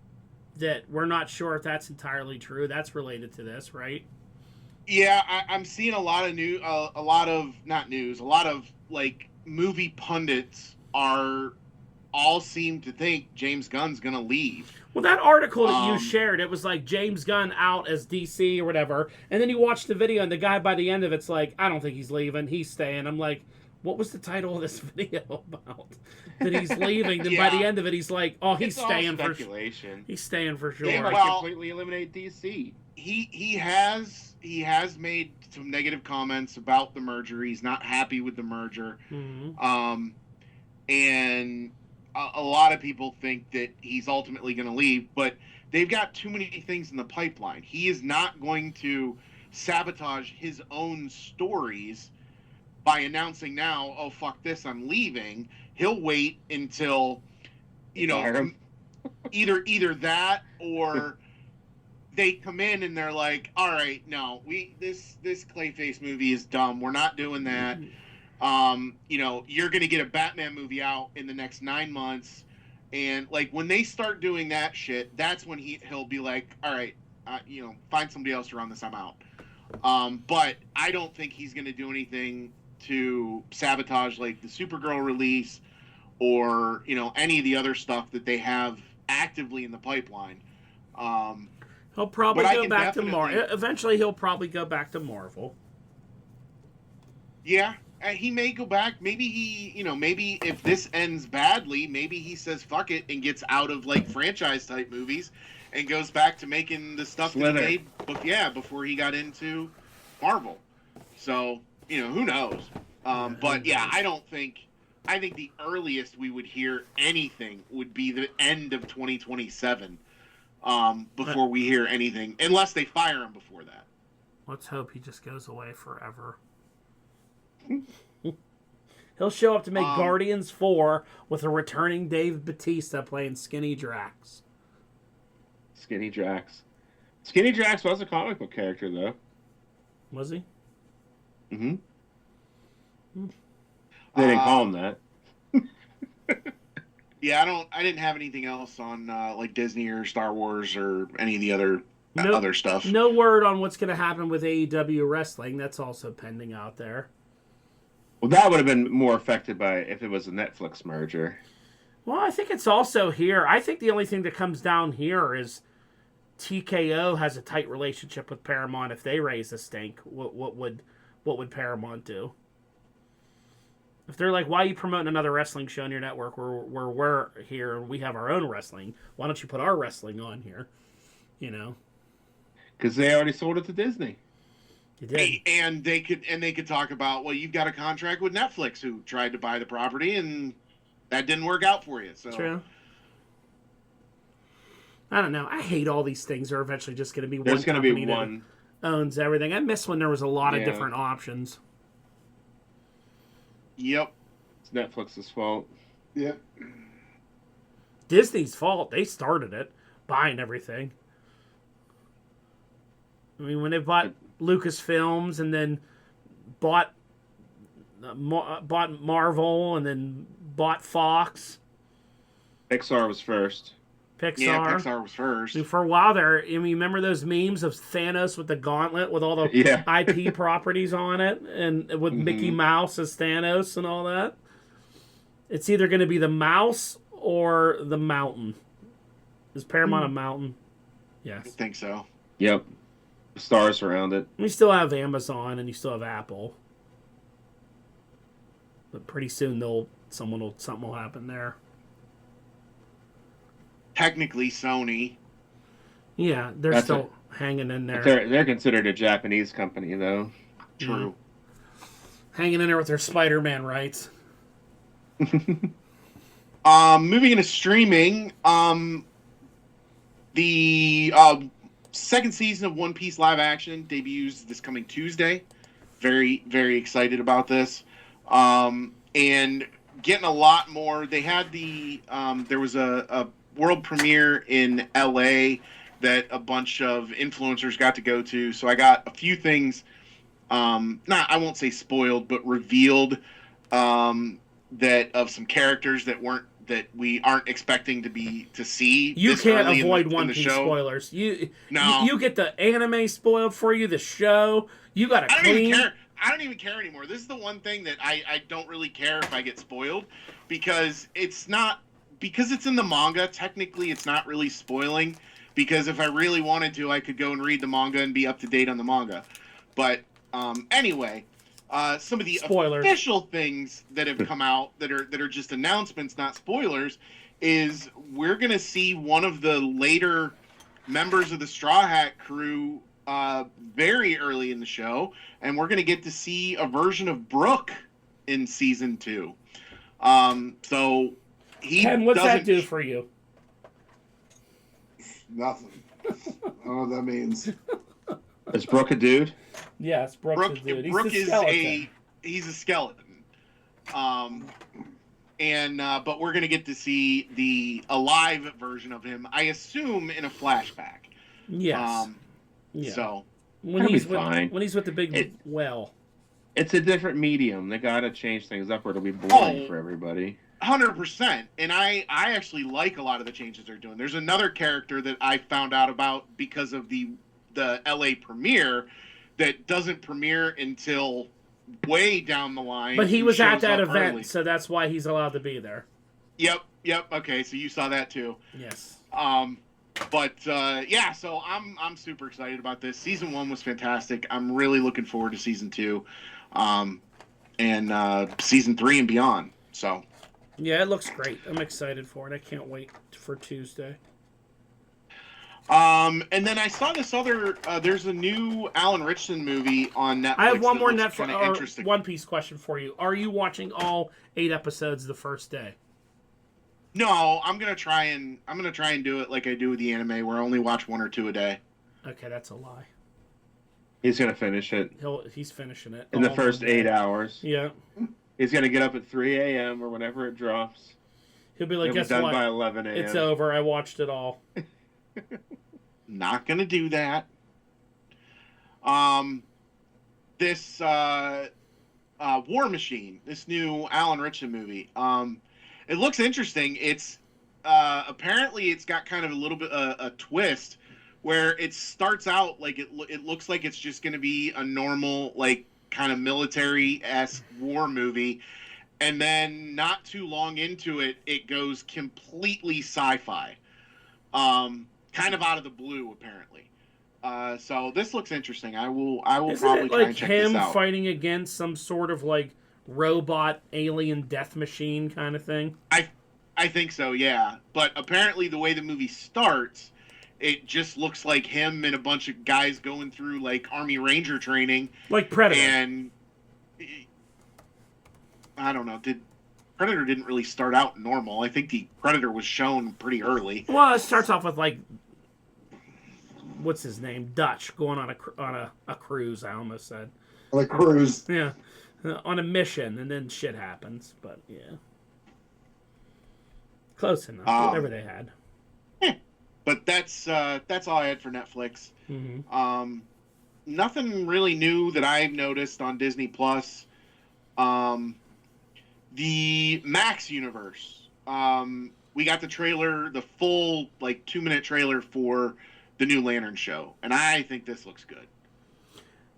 that we're not sure if that's entirely true. That's related to this, right? Yeah, I'm seeing a lot of a lot of like movie pundits all seem to think James Gunn's gonna leave. Well, that article that you Um, shared, it was like James Gunn out as DC or whatever, and then you watch the video, and the guy by the end of it's like, I don't think he's leaving, he's staying. I'm like, what was the title of this video about? That he's leaving, then by the Yeah. end of it, he's like, oh, he's It's staying all for speculation. he's staying for sure. They might Well- completely eliminate DC. He has made some negative comments about the merger. He's not happy with the merger. Mhm. And a lot of people think that he's ultimately going to leave, but they've got too many things in the pipeline. He is not going to sabotage his own stories by announcing now, oh, fuck this, I'm leaving. He'll wait until, Fire him. either that or they come in and they're like, all right, no, this Clayface movie is dumb. We're not doing that. You're going to get a Batman movie out in the next 9 months. And like when they start doing that shit, that's when he'll be like, all right, find somebody else to run this. I'm out. But I don't think he's going to do anything to sabotage like the Supergirl release or, any of the other stuff that they have actively in the pipeline. He'll probably But I go can back to definitely- Marvel. Eventually, he'll probably go back to Marvel. Yeah, he may go back. Maybe maybe if this ends badly, maybe he says fuck it and gets out of like franchise type movies and goes back to making the stuff Slither. that he made. Before he got into Marvel. So who knows? But yeah, I think the earliest we would hear anything would be the end of 2027. Before we hear anything, unless they fire him before that. Let's hope he just goes away forever. He'll show up to make Guardians 4 with a returning Dave Bautista playing Skinny Drax. Skinny Drax. Skinny Drax was a comic book character, though. Was he? Mm-hmm. They didn't call him that. Yeah, I didn't have anything else on like Disney or Star Wars or any of the other stuff. No word on what's going to happen with AEW wrestling. That's also pending out there. Well, that would have been more affected by if it was a Netflix merger. Well, I think it's also here. I think the only thing that comes down here is TKO has a tight relationship with Paramount. If they raise a stink, what would Paramount do? If they're like, why are you promoting another wrestling show on your network where we're here and we have our own wrestling? Why don't you put our wrestling on here? Because they already sold it to Disney. You did. And they could talk about, well, you've got a contract with Netflix who tried to buy the property and that didn't work out for you. So True. I don't know. I hate all these things are eventually just going to be one There's going to company be one. that owns everything. I miss when there was a lot of Yeah. different options. Yep. It's Netflix's fault. Yep. Disney's fault. They started it, buying everything. I mean, when they bought Lucasfilms and then bought Marvel and then bought Fox, Pixar was first. Pixar. Yeah, Pixar was first. For a while there, I mean, remember those memes of Thanos with the gauntlet with all the Yeah. IP properties on it and with Mickey Mouse as Thanos and all that? It's either going to be the mouse or the mountain. Is Paramount a mountain? I Yes. think so. Yep. Stars around it. You still have Amazon and you still have Apple. But pretty soon something will happen there. Technically Sony. Yeah, they're That's still hanging in there. They're considered a Japanese company, though. True. Hanging in there with their Spider-Man rights. Moving into streaming, the second season of One Piece live action debuts this coming Tuesday. Very, very excited about this. And getting a lot more. They had there was a world premiere in LA that a bunch of influencers got to go to. So I got a few things, I won't say spoiled, but revealed, that of some characters that we aren't expecting to see. You this can't early avoid in One the Piece show. spoilers. No. You get the anime spoiled for you, the show. You got to I don't clean. even care. I don't even care anymore. This is the one thing that I don't really care if I get spoiled because it's in the manga. Technically, it's not really spoiling because if I really wanted to, I could go and read the manga and be up to date on the manga. But anyway, some of the Spoilers. official things that have come out that are just announcements, not spoilers, is we're gonna see one of the later members of the Straw Hat crew very early in the show, and we're going to get to see a version of Brooke in season 2. So he Ken, what's that doesn't do for you? Nothing. I don't know what that means. Is Brooke a dude? Yes, Brooks Brooke, is dude. He's Brooke the is skeleton. he's a skeleton. But we're going to get to see the alive version of him. I assume in a flashback. Yes. Yeah. So when That'll he's be fine. when he's with the big well. It's a different medium. They gotta change things up or it'll be boring Oh. for everybody. 100%, and I actually like a lot of the changes they're doing. There's another character that I found out about because of the LA premiere that doesn't premiere until way down the line. But he was at shows that up event, early. so that's why he's allowed to be there. Yep. Okay, so you saw that too. Yes. But yeah, so I'm super excited about this. Season 1 was fantastic. I'm really looking forward to season 2, and season 3 and beyond. So Yeah, it looks great. I'm excited for it. I can't wait for Tuesday. and then I saw this other. There's a new Alan Richson movie on Netflix. I have one more kind of interesting. One Piece question for you. Are you watching all 8 episodes the first day? No, I'm gonna try and do it like I do with the anime, where I only watch 1 or 2 a day. Okay, that's a lie. He's gonna finish it He's finishing it in the first 8 hours. Yeah. He's gonna get up at 3 a.m. or whenever it drops. He'll be like, He'll guess be done what? by 11 a.m. It's over. I watched it all. Not gonna do that. This War Machine, this new Alan Richson movie. It looks interesting. It's apparently it's got kind of a little bit a twist where it starts out like it looks like it's just going to be a normal like kind of military-esque war movie, and then not too long into it, it goes completely sci-fi, kind of out of the blue apparently. So this looks interesting. I will Isn't probably it try like and check this him out. fighting against some sort of like robot alien death machine kind of thing? I think so, yeah. But apparently the way the movie starts, it just looks like him and a bunch of guys going through like Army Ranger training. Like Predator. And I don't know, Predator didn't really start out normal. I think the Predator was shown pretty early. Well, it starts off with like, what's his name? Dutch going on a cruise. I almost said. Like cruise. Yeah, on a mission, and then shit happens. But yeah, close enough. Whatever they had. But that's all I had for Netflix. Mm-hmm. Nothing really new that I've noticed on Disney Plus. The Max universe. We got the trailer, the full like 2-minute trailer for the new Lantern show, and I think this looks good.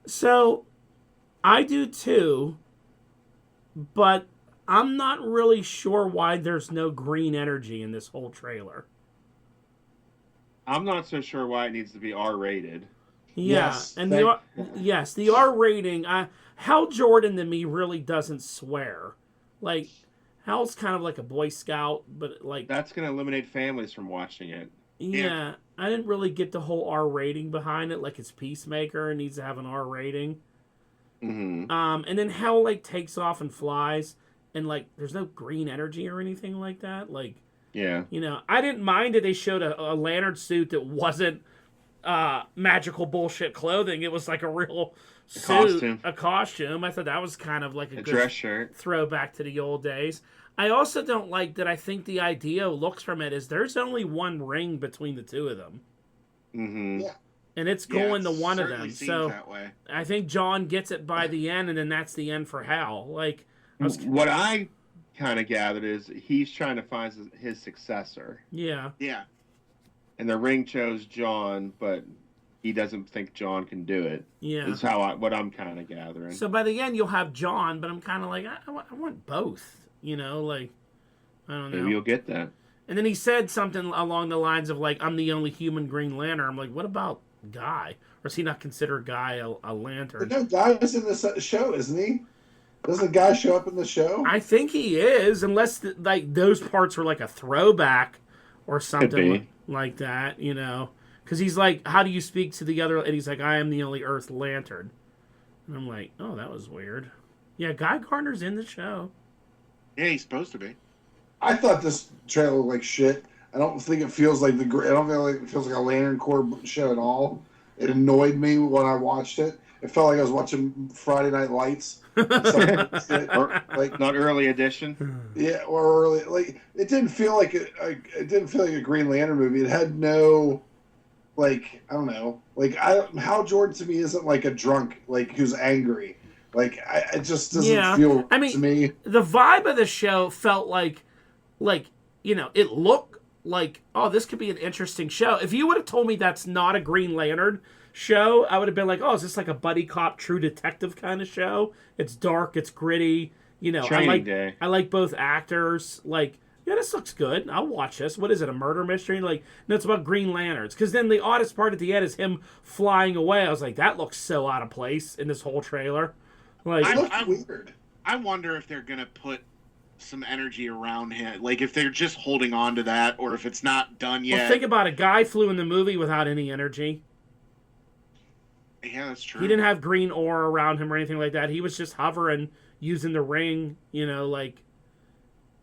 So, I do too, but I'm not really sure why there's no green energy in this whole trailer. I'm not so sure why it needs to be R-rated. Yeah, Yes, and the R rating. Hal Jordan to me really doesn't swear. Like Hal's kind of like a Boy Scout, but like That's going to eliminate families from watching it. yeah, I didn't really get the whole R rating behind it. Like it's Peacemaker and needs to have an R rating. Mm-hmm. And then Hal like takes off and flies, and like there's no green energy or anything like that. Like Yeah. you know, I didn't mind that they showed a lantern suit that wasn't magical bullshit clothing. It was like a real suit, a costume. I thought that was kind of like a good dress shirt. throwback to the old days. I also don't like that. I think the idea looks from it is there's only one ring between the two of them, Mm-hmm. Yeah. and it's going to it one of certainly them. seems So that way. I think John gets it by the end, and then that's the end for Hal. Like What I kind of gathered is he's trying to find his successor. yeah. Yeah. And the ring chose John, but he doesn't think John can do it. Yeah. Is what I'm kind of gathering. So by the end, you'll have John, but I'm kind of like, I want both. You know, like, I don't know. Maybe you'll get that. And then he said something along the lines of, like, I'm the only human Green Lantern. I'm like, what about Guy? Or is he not considered Guy a lantern? No, Guy is in this show, isn't he? Doesn't Guy show up in the show? I think he is, unless, like, those parts were, like, a throwback or something like that, you know. Because he's like, how do you speak to the other? And he's like, I am the only Earth Lantern. And I'm like, oh, that was weird. Yeah, Guy Gardner's in the show. Yeah, he's supposed to be. I thought this trailer looked like shit. I don't think it feels like I don't feel like it feels like a Lantern Corps show at all. It annoyed me when I watched it. It felt like I was watching Friday Night Lights. Or, Like not early edition. yeah, or early, like it didn't feel like it didn't feel like a Green Lantern movie. It had no like I don't know. Like Hal Jordan to me isn't like a drunk like who's angry. Like it just doesn't feel I mean, to me. The vibe of the show felt like you know, it looked like, oh, this could be an interesting show. If you would have told me that's not a Green Lantern show, I would have been like, oh, is this like a buddy cop, true detective kind of show? It's dark, it's gritty. You know, Training Day. I like both actors. Like, yeah, this looks good. I'll watch this. What is it, a murder mystery? Like, no, it's about Green Lanterns. Because then the oddest part at the end is him flying away. I was like, that looks so out of place in this whole trailer. Like, It looked weird. I wonder if they're gonna put some energy around him, like if they're just holding on to that, or if it's not done yet. well, think about it. A guy flew in the movie without any energy. Yeah, that's true. He didn't have green aura around him or anything like that. He was just hovering, using the ring. You know, like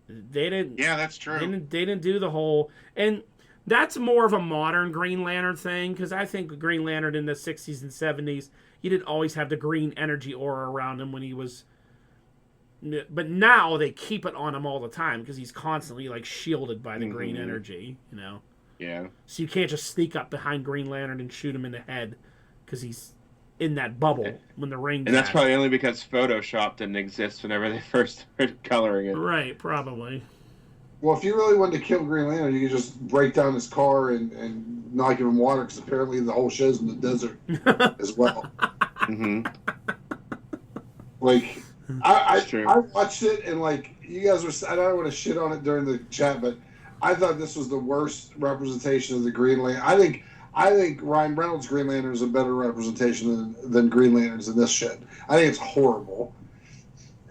they didn't. Yeah, that's true. They didn't do the whole, and that's more of a modern Green Lantern thing, because I think Green Lantern in the 60s and 70s, you didn't always have the green energy aura around him when he was. But now they keep it on him all the time because he's constantly like shielded by the green energy. You know. Yeah. So you can't just sneak up behind Green Lantern and shoot him in the head because he's in that bubble when the ring. And that's probably only because Photoshop didn't exist whenever they first started coloring it. Right, probably. Well, if you really wanted to kill Green Lantern, you could just break down his car and not give him water, because apparently the whole show's in the desert as well. Mm-hmm. Like, I true. watched it, and like you guys were, I don't want to shit on it during the chat, but I thought this was the worst representation of the Green Lantern. I think Ryan Reynolds' Green Lantern is a better representation than Green Lanterns in this shit. I think it's horrible.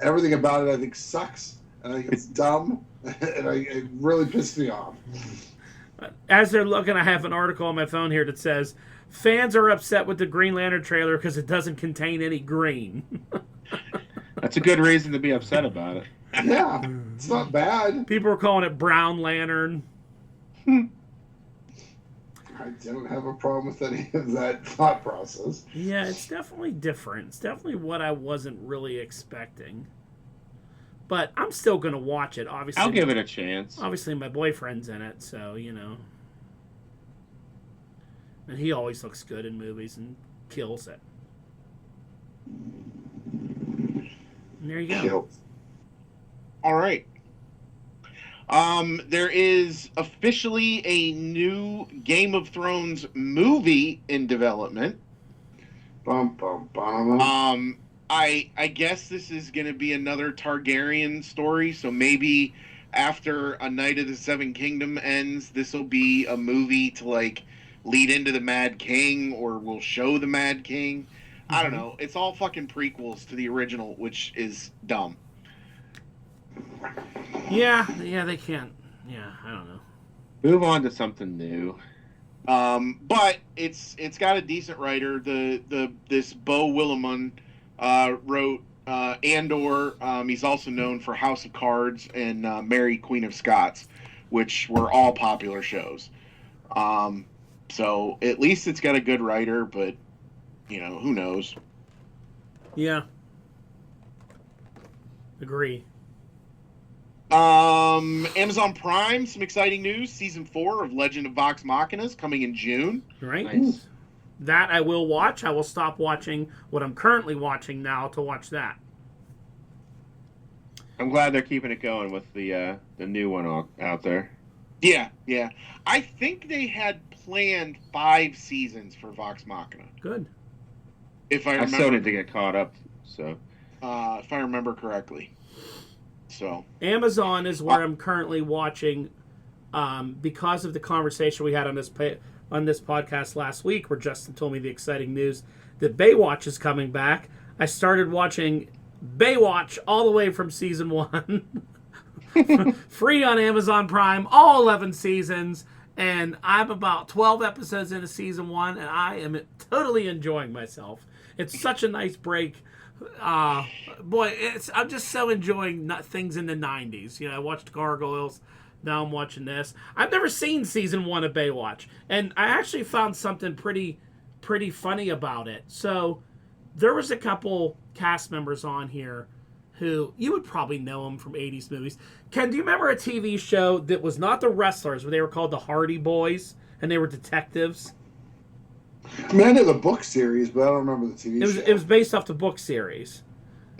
Everything about it, I think, sucks, and I think it's dumb, and it really pissed me off. As they're looking, I have an article on my phone here that says fans are upset with the Green Lantern trailer because it doesn't contain any green. That's a good reason to be upset about it. Yeah, it's not bad. People are calling it Brown Lantern. I don't have a problem with any of that thought process. Yeah, it's definitely different. It's definitely what I wasn't really expecting. But I'm still going to watch it, obviously. I'll give it a chance. Obviously, my boyfriend's in it, so, you know. And he always looks good in movies and kills it. And there you go. Kill. All right. There is officially a new Game of Thrones movie in development. Bum, bum, bum. I guess this is going to be another Targaryen story, so maybe after A Night of the Seven Kingdom ends, this will be a movie to like lead into the Mad King, or will show the Mad King. I don't know. It's all fucking prequels to the original, which is dumb. Yeah, they can't. Yeah, I don't know. Move on to something new. But it's got a decent writer. This Beau Willimon wrote Andor. He's also known for House of Cards and Mary Queen of Scots, which were all popular shows. So at least it's got a good writer, but you know, who knows? Yeah. Agree. Amazon Prime, some exciting news. Season 4 of Legend of Vox Machina is coming in June. Right? Nice. That I will watch. I will stop watching what I'm currently watching now to watch that. I'm glad they're keeping it going with the new one out there. Yeah. I think they had planned 5 seasons for Vox Machina. Good. If I I remember, still need to get caught up, so. if I remember correctly. So Amazon is where I'm currently watching, because of the conversation we had on this podcast last week, where Justin told me the exciting news that Baywatch is coming back. I started watching Baywatch all the way from season 1, free on Amazon Prime, all 11 seasons, and I'm about 12 episodes into season 1, and I am totally enjoying myself. It's such a nice break. Boy, I'm just so enjoying things in the 90s. You know, I watched Gargoyles. Now I'm watching this. I've never seen season 1 of Baywatch, and I actually found something pretty funny about it. So there was a couple cast members on here who you would probably know them from 80s movies. Ken, do you remember a TV show that was not the wrestlers, but they were called the Hardy Boys, and they were detectives? I mean, I know the book series, but I don't remember the TV show. It was based off the book series.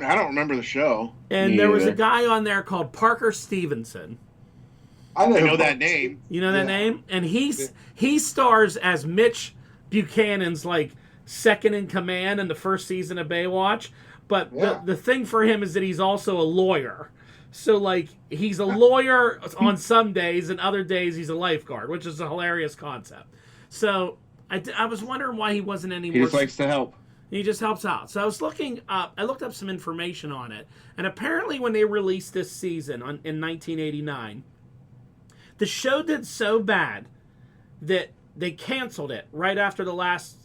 I don't remember the show. And there was a guy on there called Parker Stevenson. I know that name. You know that name? And he stars as Mitch Buchanan's like second in command in the first season of Baywatch. But the thing for him is that he's also a lawyer. So, like, he's a lawyer on some days, and other days he's a lifeguard, which is a hilarious concept. So, I was wondering why he wasn't any He more. just likes to help. He just helps out. So I was looking up. I looked up some information on it, and apparently, when they released this season in 1989, the show did so bad that they canceled it right after the last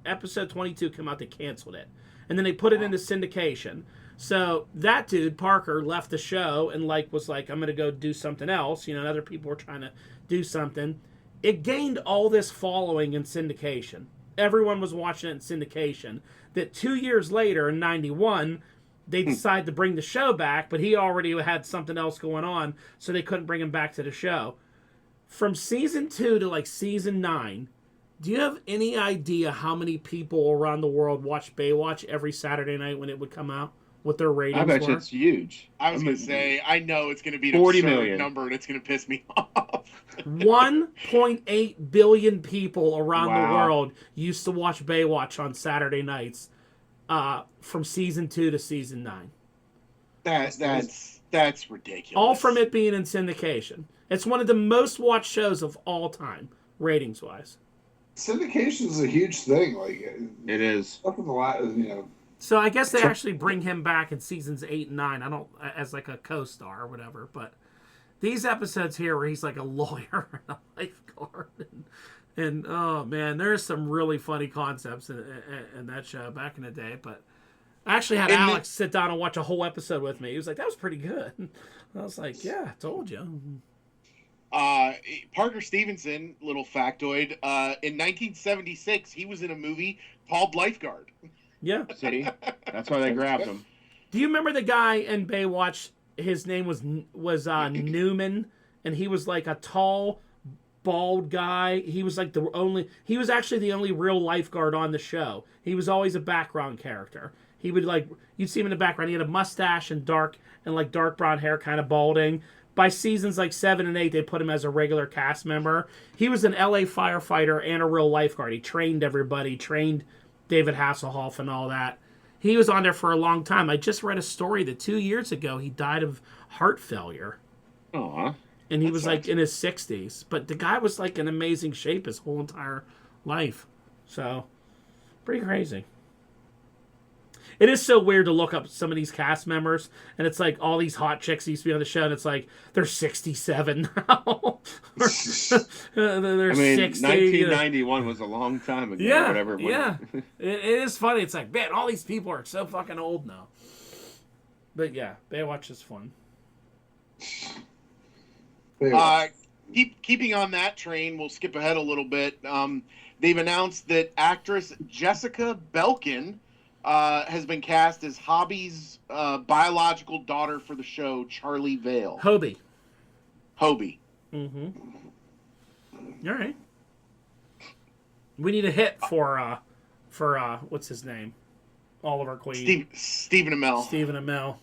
episode 22 came out. They canceled it, and then they put it into syndication. So that dude Parker left the show and was like, I'm gonna go do something else. And other people were trying to do something. It gained all this following in syndication. Everyone was watching it in syndication. That 2 years later, in '91, they decided to bring the show back, but he already had something else going on, so they couldn't bring him back to the show. From season 2 to season 9, do you have any idea how many people around the world watched Baywatch every Saturday night when it would come out? What their ratings I bet were? you it's huge. I was going to say, I know it's going to be an 40 absurd million. number, and it's going to piss me off. 1.8 billion people around the Wow. world used to watch Baywatch on Saturday nights from season 2 to season 9. That's ridiculous. All from it being in syndication. It's one of the most watched shows of all time, ratings-wise. Syndication is a huge thing. It is. Stuff in the last, So I guess they actually bring him back in seasons 8 and 9. I don't as a co-star or whatever, but these episodes here where he's like a lawyer and a lifeguard, and oh man, there's some really funny concepts in that show back in the day. But I actually had Alex sit down and watch a whole episode with me. He was like, "That was pretty good." I was like, "Yeah, I told you." Parker Stevenson, little factoid. In 1976, he was in a movie called Lifeguard. Yeah. See? That's why they grabbed him. Do you remember the guy in Baywatch? His name was Newman, and he was like a tall, bald guy. He was he was actually the only real lifeguard on the show. He was always a background character. He would you'd see him in the background. He had a mustache and dark brown hair, kind of balding. By seasons 7 and 8, they put him as a regular cast member. He was an LA firefighter and a real lifeguard. He trained everybody, trained David Hasselhoff and all that. He was on there for a long time. I just read a story that 2 years ago he died of heart failure. Aw. And he was in his 60s. But the guy was in amazing shape his whole entire life. So, pretty crazy. It is so weird to look up some of these cast members, and it's all these hot chicks used to be on the show, and it's they're 67 now. They're 60. 1991 was a long time ago. Yeah, Whatever. yeah. It is funny. It's man, all these people are so fucking old now. But yeah, Baywatch is fun. Keeping on that train, we'll skip ahead a little bit. They've announced that actress Jessica Belkin has been cast as Hobie's biological daughter for the show Charlie Vale. Hobie. Mm-hmm. All right. We need a hit for what's his name? Oliver Queen. Stephen Amell.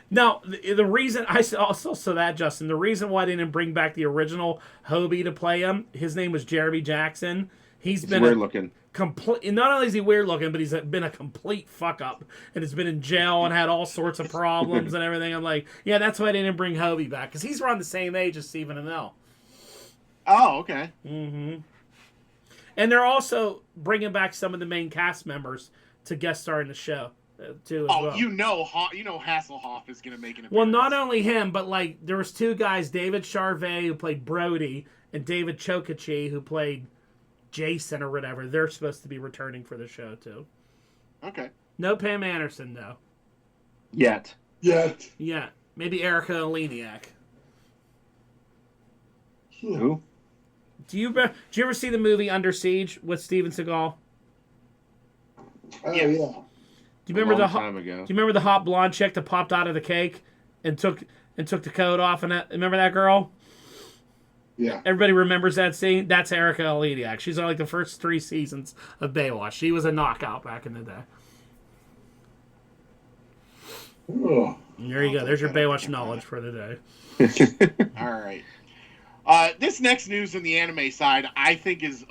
Now, the reason I also saw that, Justin, the reason why they didn't bring back the original Hobie to play him, his name was Jeremy Jackson. He's been weird looking. Not only is he weird looking, but he's been a complete fuck up and has been in jail and had all sorts of problems and everything. I'm like, yeah, that's why they didn't bring Hobie back, because he's around the same age as Stephen Amell. Oh, okay. Mm-hmm. And they're also bringing back some of the main cast members to guest star in the show too. As well. You know Hasselhoff is going to make an appearance. Well, not only him, but there was two guys, David Charvet, who played Brody, and David Chokachi, who played Jason or whatever. They're supposed to be returning for the show too. Okay. No Pam Anderson though. Yet. Yeah. Maybe Erica Eleniak. Who? Do you ever see the movie Under Siege with Steven Seagal? Oh yeah. Do you remember time ago. Do you remember the hot blonde chick that popped out of the cake and took the coat off? And remember that girl? Yeah. Everybody remembers that scene. That's Erica Eleniak. She's on the first 3 seasons of Baywatch. She was a knockout back in the day. Oh. And there you go. There's your Baywatch knowledge for the day. All right. This next news in the anime side, I think is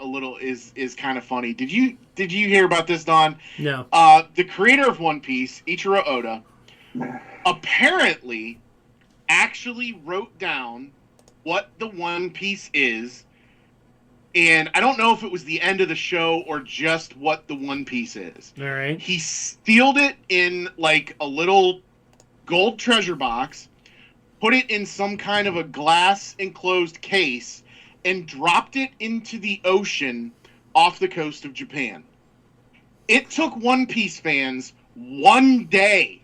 kind of funny. Did you hear about this, Don? No. The creator of One Piece, Ichiro Oda, apparently actually wrote down what the One Piece is, and I don't know if it was the end of the show or just what the One Piece is. All right. He sealed it in like a little gold treasure box, put it in some kind of a glass enclosed case, and dropped it into the ocean off the coast of Japan. It took One Piece fans one day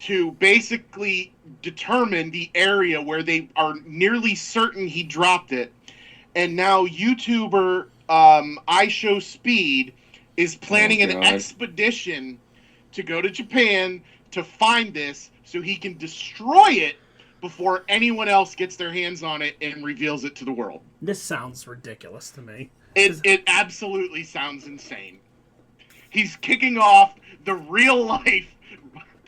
to basically determine the area where they are nearly certain he dropped it. And now YouTuber iShowSpeed is planning an expedition to go to Japan to find this so he can destroy it before anyone else gets their hands on it and reveals it to the world. This sounds ridiculous to me. It absolutely sounds insane. He's kicking off the real life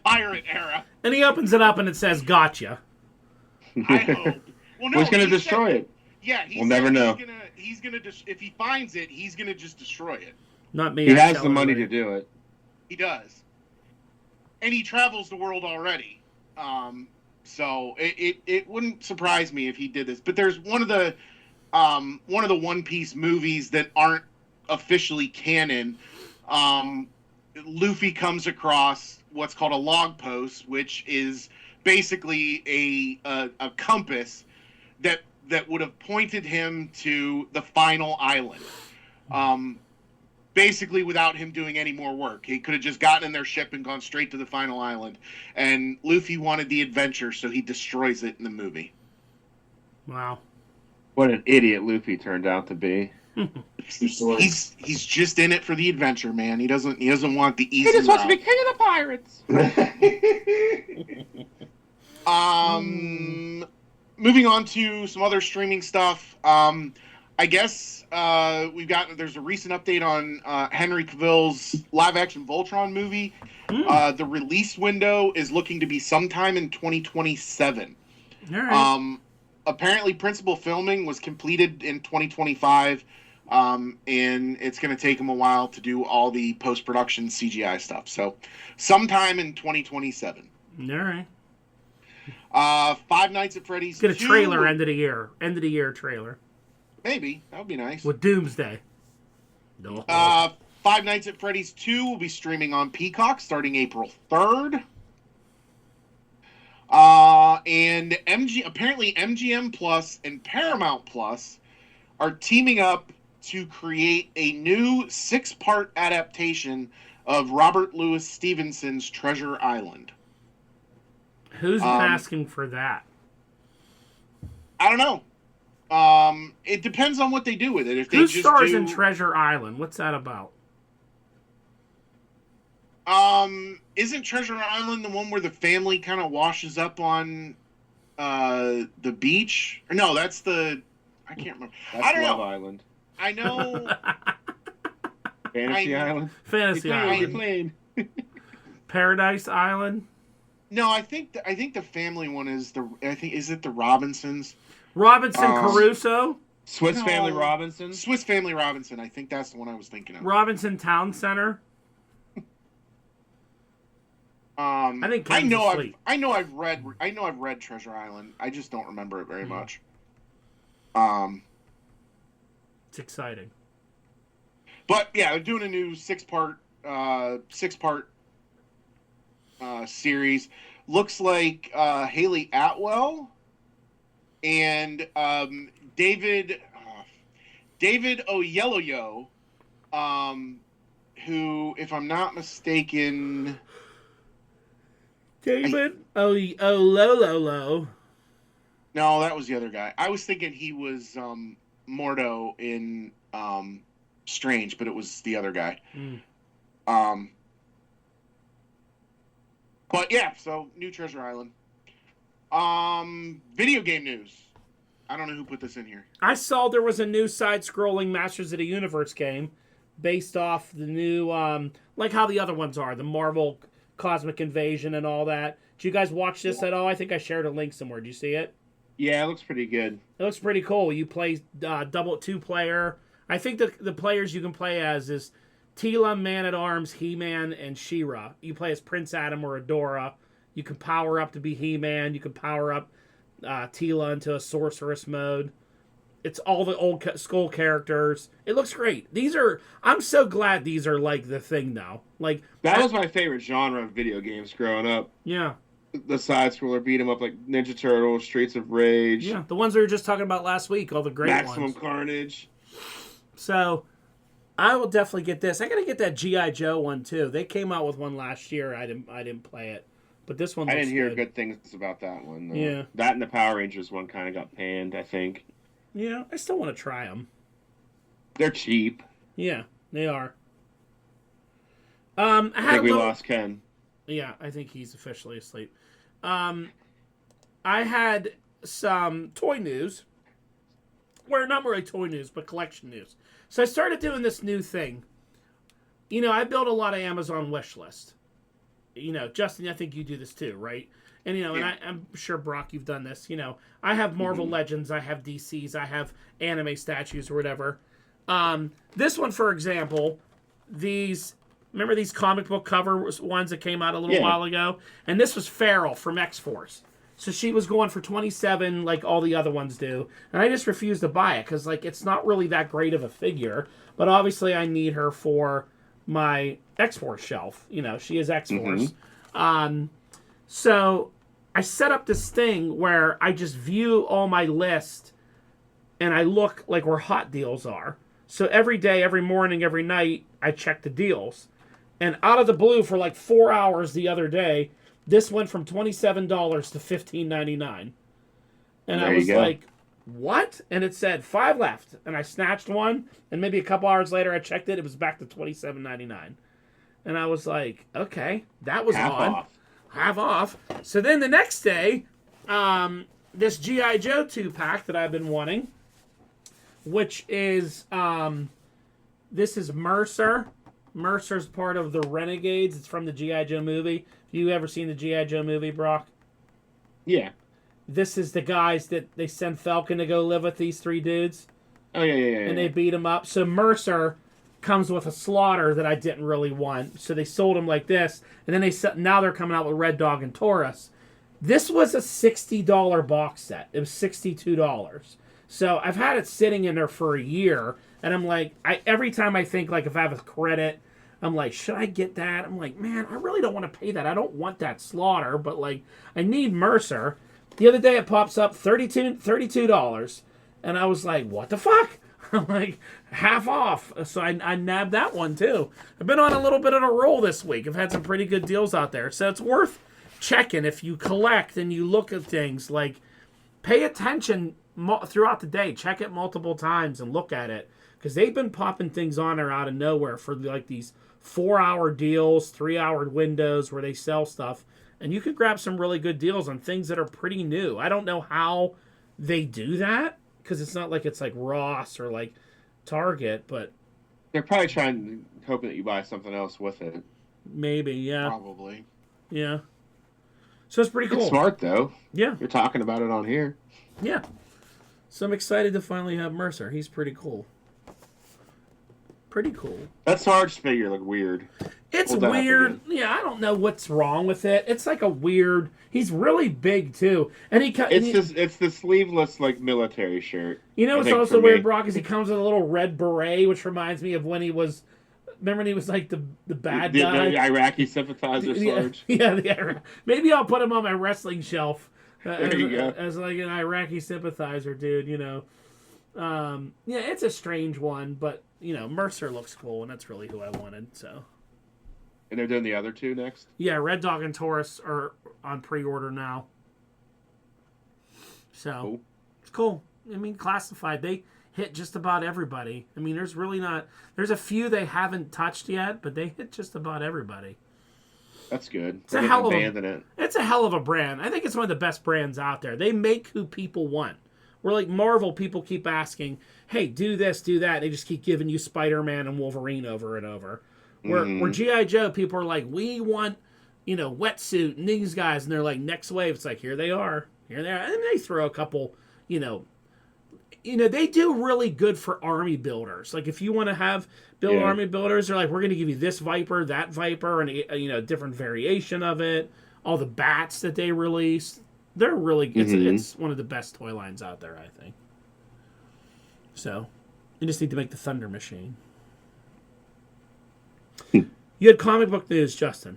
pirate era. And he opens it up and it says, "Gotcha." I hope. Well, no, Who's going to destroy it? Yeah, we'll never know. He's gonna if he finds it, he's gonna just destroy it. Not me. He has the money to do it. He does, and he travels the world already. So it wouldn't surprise me if he did this. But there's one of the One Piece movies that aren't officially canon. Luffy comes across what's called a log post, which is basically a compass that would have pointed him to the final island. Basically without him doing any more work. He could have just gotten in their ship and gone straight to the final island. And Luffy wanted the adventure, so he destroys it in the movie. Wow. What an idiot Luffy turned out to be. He's just in it for the adventure, man. He doesn't want the easy He just wants to route. be king of the pirates. Moving on to some other streaming stuff. I guess there's a recent update on Henry Cavill's live-action Voltron movie. The release window is looking to be sometime in 2027. All right. Apparently, principal filming was completed in 2025, and it's going to take him a while to do all the post-production CGI stuff. So, sometime in 2027. All right. Five Nights at Freddy's. Get a trailer end of the year. End of the year trailer. Maybe that would be nice. With Doomsday. No. Five Nights at Freddy's 2 will be streaming on Peacock starting April 3rd. And apparently MGM Plus and Paramount Plus are teaming up to create a new 6-part adaptation of Robert Louis Stevenson's Treasure Island. Who's asking for that? I don't know. It depends on what they do with it. If Who stars in Treasure Island? What's that about? Isn't Treasure Island the one where the family kind of washes up on the beach? Or no, that's I can't remember. I don't Love know. Island. I know. Fantasy Island. Fantasy Island. Paradise Island. No, I think the family one is is it the Robinsons? Robinson Crusoe. Swiss Family Robinson. Swiss Family Robinson. I think that's the one I was thinking of. Robinson Town Center. I think Ken's asleep. I know I've read Treasure Island. I just don't remember it very much. It's exciting. But yeah, they're doing a new 6-part series. Looks like Haley Atwell and David Oyelowo, who, if I'm not mistaken, David Oyelowo. No, that was the other guy. I was thinking he was Mordo in Strange, but it was the other guy. But yeah, so new Treasure Island. Video game news. I don't know who put this in here. I saw there was a new side-scrolling Masters of the Universe game based off the new, like how the other ones are, the Marvel Cosmic Invasion and all that. Did you guys watch this at all? I think I shared a link somewhere. Did you see it? Yeah, it looks pretty good. It looks pretty cool. You play double 2-player. I think the players you can play as is Teela, Man-at-Arms, He-Man, and She-Ra. You play as Prince Adam or Adora. You can power up to be He-Man. You can power up Tila into a sorceress mode. It's all the old school characters. It looks great. I'm so glad these are like the thing now. Like that was my favorite genre of video games growing up. Yeah. The side scroller beat 'em up like Ninja Turtles, Streets of Rage. Yeah, the ones we were just talking about last week, all the great Maximum ones. Carnage. So I will definitely get this. I gotta get that G.I. Joe one too. They came out with one last year. I didn't play it, but this one. I looks didn't hear good. good things about that one. Though. Yeah, that and the Power Rangers one kind of got panned. I think. Yeah, I still want to try them. They're cheap. Yeah, they are. I think we lost Ken. Yeah, I think he's officially asleep. I had some toy news. Well, not really toy news, but collection news. So I started doing this new thing. You know, I build a lot of Amazon wish list. You know, Justin, I think you do this too, right? And, you know, Yeah. and I'm sure, Brock, you've done this. You know, I have Marvel Legends, I have DCs, I have anime statues or whatever. This one, for example, remember these comic book cover ones that came out a little while ago? And this was Farrell from X-Force. So she was going for $27 like all the other ones do. And I just refused to buy it because, like, it's not really that great of a figure. But obviously I need her for my X-Force shelf. You know, she is X-Force. So I set up this thing where I just view all my list and I look like where hot deals are. So every day, every morning, every night, I check the deals. And out of the blue for like 4 hours the other day, this went from $27 to $15.99. And I was like, what? And it said 5 left. And I snatched one. And maybe a couple hours later, I checked it. It was back to $27.99. And I was like, okay, that was odd. Half off. So then the next day, this G.I. Joe 2-pack that I've been wanting, which is, this is Mercer. Mercer's part of the Renegades. It's from the G.I. Joe movie. You ever seen the G.I. Joe movie, Brock? Yeah. This is the guys that they send Falcon to go live with, these 3 dudes. Oh, yeah. And they beat him up. So Mercer comes with a Slaughter that I didn't really want. So they sold him like this. And then now they're coming out with Red Dog and Taurus. This was a $60 box set. It was $62. So I've had it sitting in there for a year. And I'm like, every time I think, like, if I have a credit, I'm like, should I get that? I'm like, man, I really don't want to pay that. I don't want that Slaughter, but, like, I need Mercer. The other day it pops up $32. And I was like, what the fuck? I'm like, half off. So I nabbed that one, too. I've been on a little bit of a roll this week. I've had some pretty good deals out there. So it's worth checking if you collect and you look at things. Like, pay attention throughout the day. Check it multiple times and look at it. Because they've been popping things on there out of nowhere for, like, these 4-hour deals, 3-hour windows where they sell stuff. And you could grab some really good deals on things that are pretty new. I don't know how they do that. Because it's not like it's like Ross or like Target, but they're probably hoping that you buy something else with it. Maybe, yeah. Probably. Yeah. So it's pretty cool. It's smart, though. Yeah. You're talking about it on here. Yeah. So I'm excited to finally have Mercer. He's pretty cool. Pretty cool. That Sarge figure looked weird. It's weird. Yeah, I don't know what's wrong with it. It's like a weird. He's really big too, and It's the sleeveless like military shirt. You know, it's also weird, Brock, is he comes with a little red beret, which reminds me of when he was. Remember when he was like the bad guy, the Iraqi sympathizer Sarge. Yeah. Maybe I'll put him on my wrestling shelf There you go. as like an Iraqi sympathizer, dude. You know, yeah, it's a strange one, but you know, Mercer looks cool, and that's really who I wanted. So. And they're doing the other 2 next? Yeah, Red Dog and Taurus are on pre-order now. So, cool. It's cool. I mean, classified. They hit just about everybody. I mean, there's really not... There's a few they haven't touched yet, but they hit just about everybody. That's good. It's a hell of a brand. I think it's one of the best brands out there. They make who people want. Where, like, Marvel, people keep asking, hey, do this, do that. They just keep giving you Spider-Man and Wolverine over and over. Where G.I. Joe, people are like, we want, you know, Wetsuit and these guys. And they're like, next wave. It's like, here they are. Here they are. And they throw a couple, you know, they do really good for army builders. Like, if you want to build army builders, they're like, we're going to give you this Viper, that Viper, and, you know, different variation of it. all the bats that they released. They're really it's one of the best toy lines out there, I think. So, you just need to make the Thunder Machine. You had comic book news, Justin.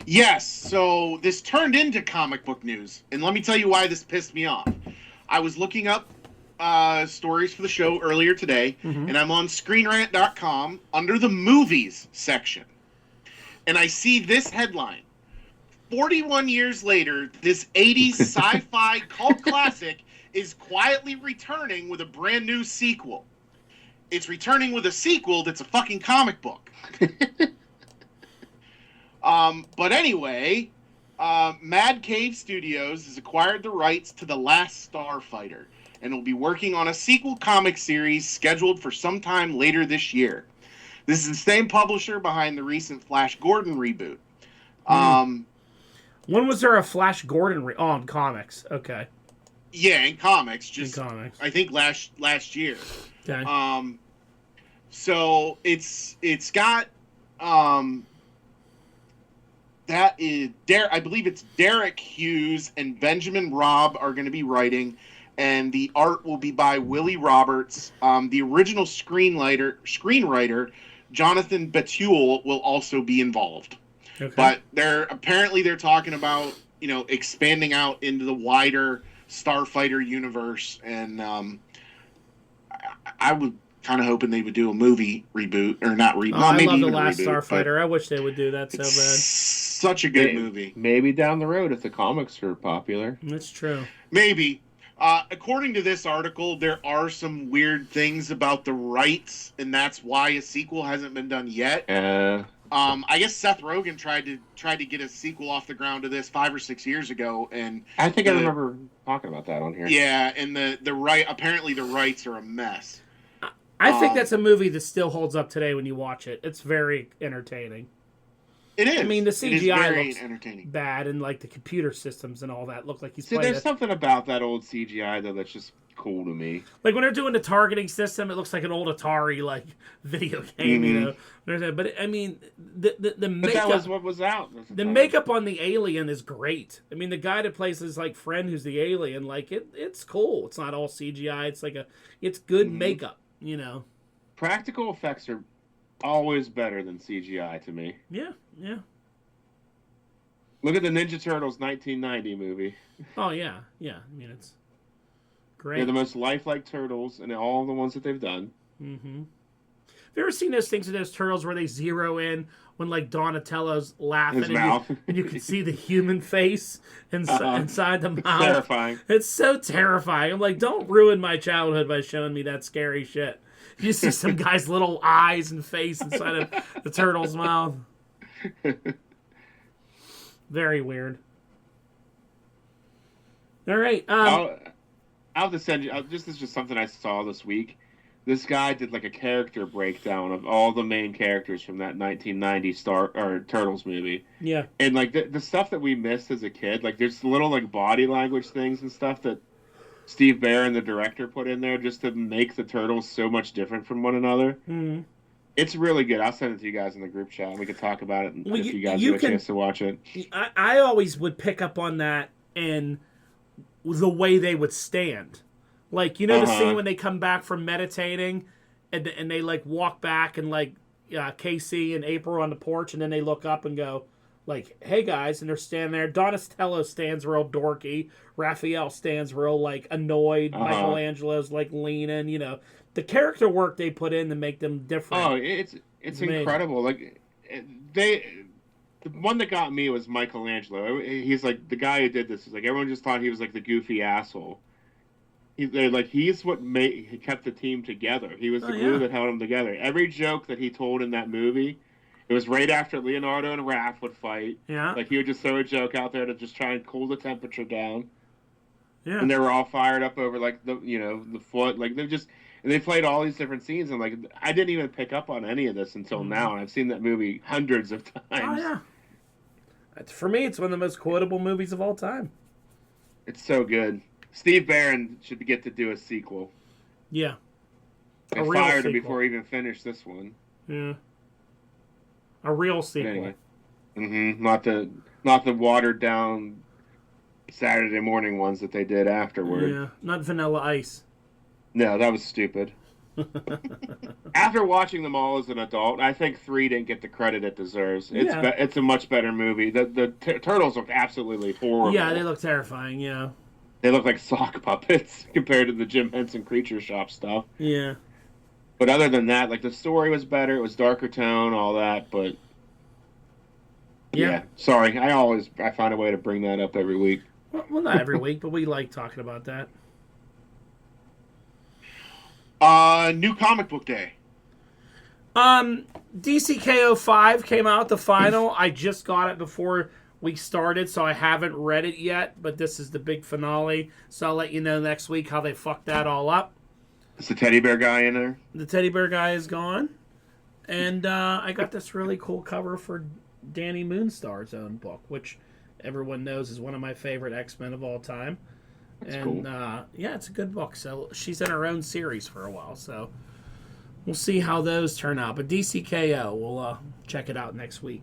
Yes, so this turned into comic book news, and let me tell you why this pissed me off. I was looking up stories for the show earlier today, and I'm on ScreenRant.com under the movies section, and I see this headline. 41 years later, this 80s sci-fi cult classic is quietly returning with a brand new sequel. It's returning with a sequel that's a fucking comic book. But anyway, Mad Cave Studios has acquired the rights to The Last Starfighter and will be working on a sequel comic series scheduled for sometime later this year. This is the same publisher behind the recent Flash Gordon reboot. When was there a Flash Gordon in comics? Okay. Yeah, in comics. In comics. I think last year. Okay. So it's got that is I believe it's Derek Hughes and Benjamin Robb are going to be writing, and the art will be by Willie Roberts. The original screenwriter Jonathan Betuel will also be involved. Okay. But they're talking about expanding out into the wider Starfighter universe, and I would kind of hoping they would do a movie reboot or not reboot. I love The Last Starfighter. I wish they would do that so bad. Such a good movie. Maybe down the road if the comics are popular. That's true. Maybe. According to this article, there are some weird things about the rights, and that's why a sequel hasn't been done yet. I guess Seth Rogen tried to get a sequel off the ground to this 5 or 6 years ago, and I think I remember talking about that on here. Yeah, and apparently the rights are a mess. I think that's a movie that still holds up today when you watch it. It's very entertaining. It is. I mean, the CGI looks entertaining. bad, and like the computer systems and all that look like he's See, playing there's something about that old CGI though that's just cool to me. Like when they're doing the targeting system, it looks like an old Atari like video game, you know. But I mean, the makeup. But that was what was out. The makeup on the alien is great. I mean, the guy that plays his like friend who's the alien, like it's cool. It's not all CGI. It's good makeup, you know. Practical effects are always better than CGI to me. Yeah. Look at the Ninja Turtles 1990 movie. Oh yeah. I mean, it's great. They're the most lifelike turtles in all the ones that they've done. Mm-hmm. Have you ever seen those things of those turtles where they zero in when like Donatello's laughing and you can see the human face inside the mouth? Terrifying. It's so terrifying. I'm like, don't ruin my childhood by showing me that scary shit. You see some guy's little eyes and face inside of the turtle's mouth. Very weird. All right. I'll have to send you. This is just something I saw this week. This guy did like a character breakdown of all the main characters from that 1990 Turtles movie. Yeah. And like the stuff that we missed as a kid, like there's little like body language things and stuff that Steve Barron, the director, put in there just to make the Turtles so much different from one another. Mm-hmm. It's really good. I'll send it to you guys in the group chat and we can talk about it if you guys get a chance to watch it. I always would pick up on that and the way they would stand. Like, you know the scene when they come back from meditating and they like walk back and like Casey and April on the porch and then they look up and go like, hey guys, and they're standing there. Donatello stands real dorky. Raphael stands real like annoyed. Michelangelo's like leaning, you know. The character work they put in to make them different. Oh, it's incredible. Like the one that got me was Michelangelo. He's like the guy who did this. Is like everyone just thought he was like the goofy asshole. He's what he kept the team together. He was the glue that held them together. Every joke that he told in that movie, it was right after Leonardo and Raph would fight. Yeah, like he would just throw a joke out there to just try and cool the temperature down. Yeah, and they were all fired up over like the foot. Like they played all these different scenes, and like I didn't even pick up on any of this until now, and I've seen that movie hundreds of times. Oh yeah. For me, it's one of the most quotable movies of all time. It's so good. Steve Barron should get to do a sequel. Yeah. I fired him before he even finished this one. Yeah. A real sequel. Anyway. Not the watered down Saturday morning ones that they did afterward. Yeah, not Vanilla Ice. No, that was stupid. After watching them all as an adult, I think 3 didn't get the credit it deserves. It's a much better movie. The turtles look absolutely horrible. Yeah, they look terrifying. Yeah, they look like sock puppets compared to the Jim Henson Creature Shop stuff. Yeah, but other than that, like the story was better. It was darker tone, all that. But yeah, sorry, I find a way to bring that up every week. Well, not every week, but we like talking about that. New comic book day. DCKO 5 came out, the final. I just got it before we started, so I haven't read it yet, but this is the big finale, so I'll let you know next week how they fucked that all up. Is the teddy bear guy in there? The teddy bear guy is gone, and I got this really cool cover for Danny Moonstar's own book, which everyone knows is one of my favorite X-Men of all time. That's and cool. Yeah, it's a good book. So she's in her own series for a while. So we'll see how those turn out. But DCKO, we'll check it out next week.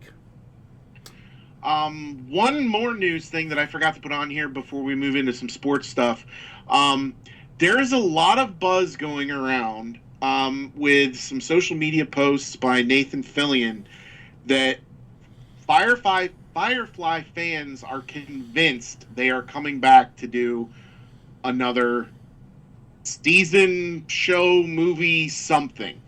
One more news thing that I forgot to put on here before we move into some sports stuff. There's a lot of buzz going around with some social media posts by Nathan Fillion that Firefly fans are convinced they are coming back to do another season, show, movie, something.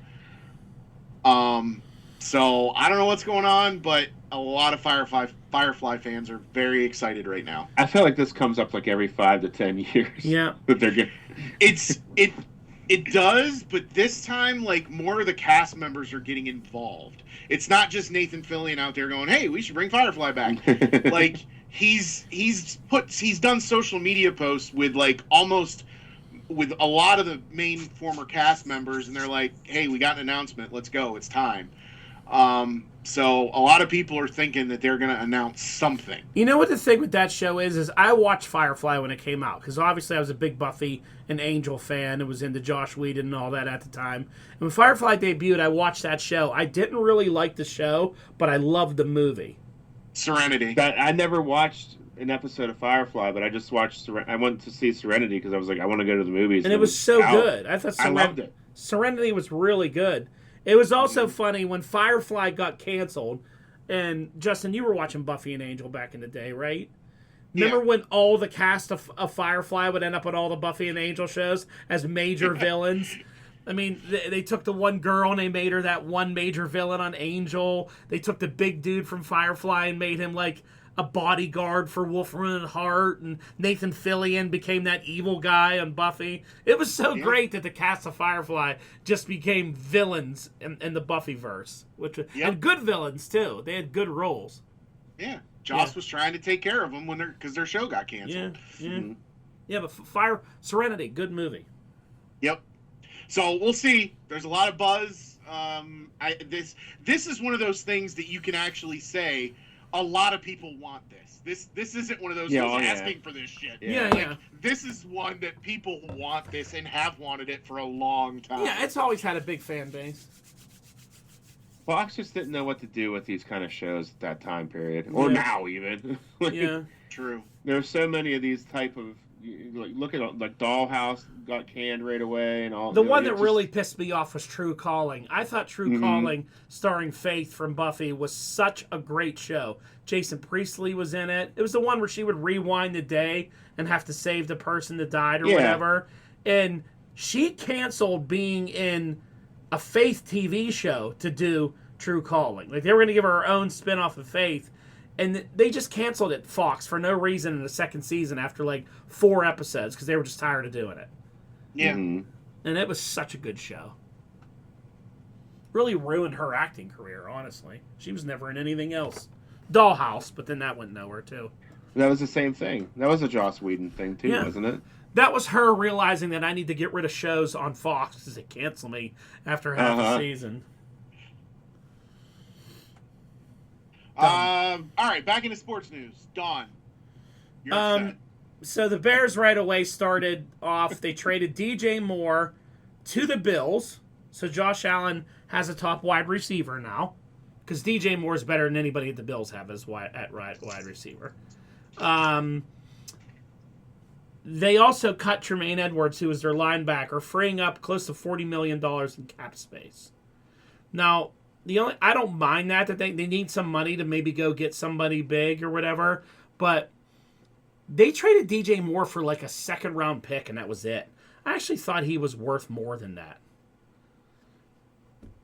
So I don't know what's going on, but a lot of Firefly fans are very excited right now. I feel like this comes up like every 5 to 10 years. Yeah, that they're getting. It does, but this time, like, more of the cast members are getting involved. It's not just Nathan Fillion out there going, "Hey, we should bring Firefly back." Like, he's done social media posts with with a lot of the main former cast members, and they're like, "Hey, we got an announcement. Let's go. It's time." So a lot of people are thinking that they're going to announce something. You know what the thing with that show is I watched Firefly when it came out, because obviously I was a big Buffy and Angel fan and was into Josh Whedon and all that at the time. And when Firefly debuted, I watched that show. I didn't really like the show, but I loved the movie. Serenity. I never watched an episode of Firefly, but I just watched. I went to see Serenity because I was like, I want to go to the movies, and it was so out. good. I thought I loved it. Serenity was really good. It was also funny when Firefly got canceled, and Justin, you were watching Buffy and Angel back in the day, right? Remember when all the cast of Firefly would end up on all the Buffy and Angel shows as major villains? I mean, they took the one girl and they made her that one major villain on Angel. They took the big dude from Firefly and made him like a bodyguard for Wolfram and Hart, and Nathan Fillion became that evil guy on Buffy. It was so great that the cast of Firefly just became villains in the Buffyverse, and good villains too. They had good roles. Yeah, Joss was trying to take care of them because their show got canceled. Yeah, but Serenity, good movie. Yep. So we'll see. There's a lot of buzz. This is one of those things that you can actually say. A lot of people want this. This isn't one of those asking for this shit. This is one that people want this and have wanted it for a long time. Yeah, it's always had a big fan base. Fox just didn't know what to do with these kind of shows at that time period, or now even. True. There's so many of these type of. Look at Dollhouse got canned right away and all. The one that really pissed me off was True Calling. I thought True Calling, starring Faith from Buffy, was such a great show. Jason Priestley was in it. It was the one where she would rewind the day and have to save the person that died or whatever. And she canceled being in a Faith TV show to do True Calling. Like, they were going to give her own spin-off of Faith. And they just canceled it, Fox, for no reason in the second season after like 4 episodes because they were just tired of doing it. Yeah. And it was such a good show. Really ruined her acting career, honestly. She was never in anything else. Dollhouse, but then that went nowhere, too. That was the same thing. That was a Joss Whedon thing, too, wasn't it? That was her realizing that I need to get rid of shows on Fox because they cancel me after half the season. All right, back into sports news. Dawn, you're upset. So the Bears right away started off. They traded DJ Moore to the Bills. So Josh Allen has a top wide receiver now. because DJ Moore's better than anybody at the Bills have as wide receiver. They also cut Tremaine Edwards, who was their linebacker, freeing up close to $40 million in cap space. Now, I don't mind that they need some money to maybe go get somebody big or whatever, but they traded DJ Moore for like a second-round pick, and that was it. I actually thought he was worth more than that.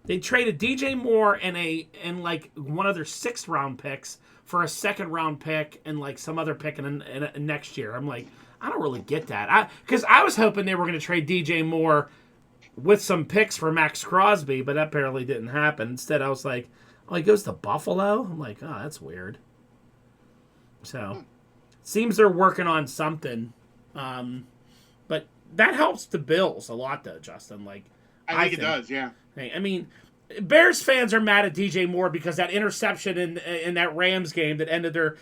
They traded DJ Moore and like one of their sixth-round picks for a second-round pick and like some other pick in next year. I'm like, I don't really get that. Because I was hoping they were going to trade DJ Moore with some picks for Max Crosby, but that apparently didn't happen. Instead, I was like, oh, he goes to Buffalo? I'm like, oh, that's weird. So, seems they're working on something. But that helps the Bills a lot, though, Justin. Like, I think it does, yeah. Hey, I mean, Bears fans are mad at DJ Moore because that interception in that Rams game that ended their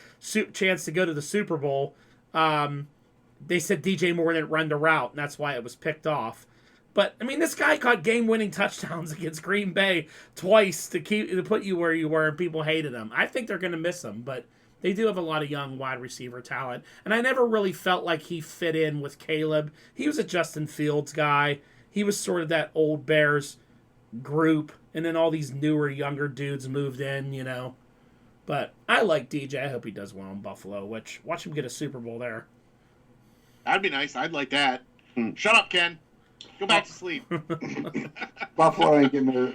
chance to go to the Super Bowl, they said DJ Moore didn't run the route, and that's why it was picked off. But, I mean, this guy caught game-winning touchdowns against Green Bay twice to put you where you were, and people hated him. I think they're going to miss him, but they do have a lot of young wide receiver talent. And I never really felt like he fit in with Caleb. He was a Justin Fields guy. He was sort of that old Bears group, and then all these newer, younger dudes moved in, you know. But I like DJ. I hope he does well in Buffalo, watch him get a Super Bowl there. That'd be nice. I'd like that. Shut up, Ken. Go back to sleep. Buffalo ain't getting the.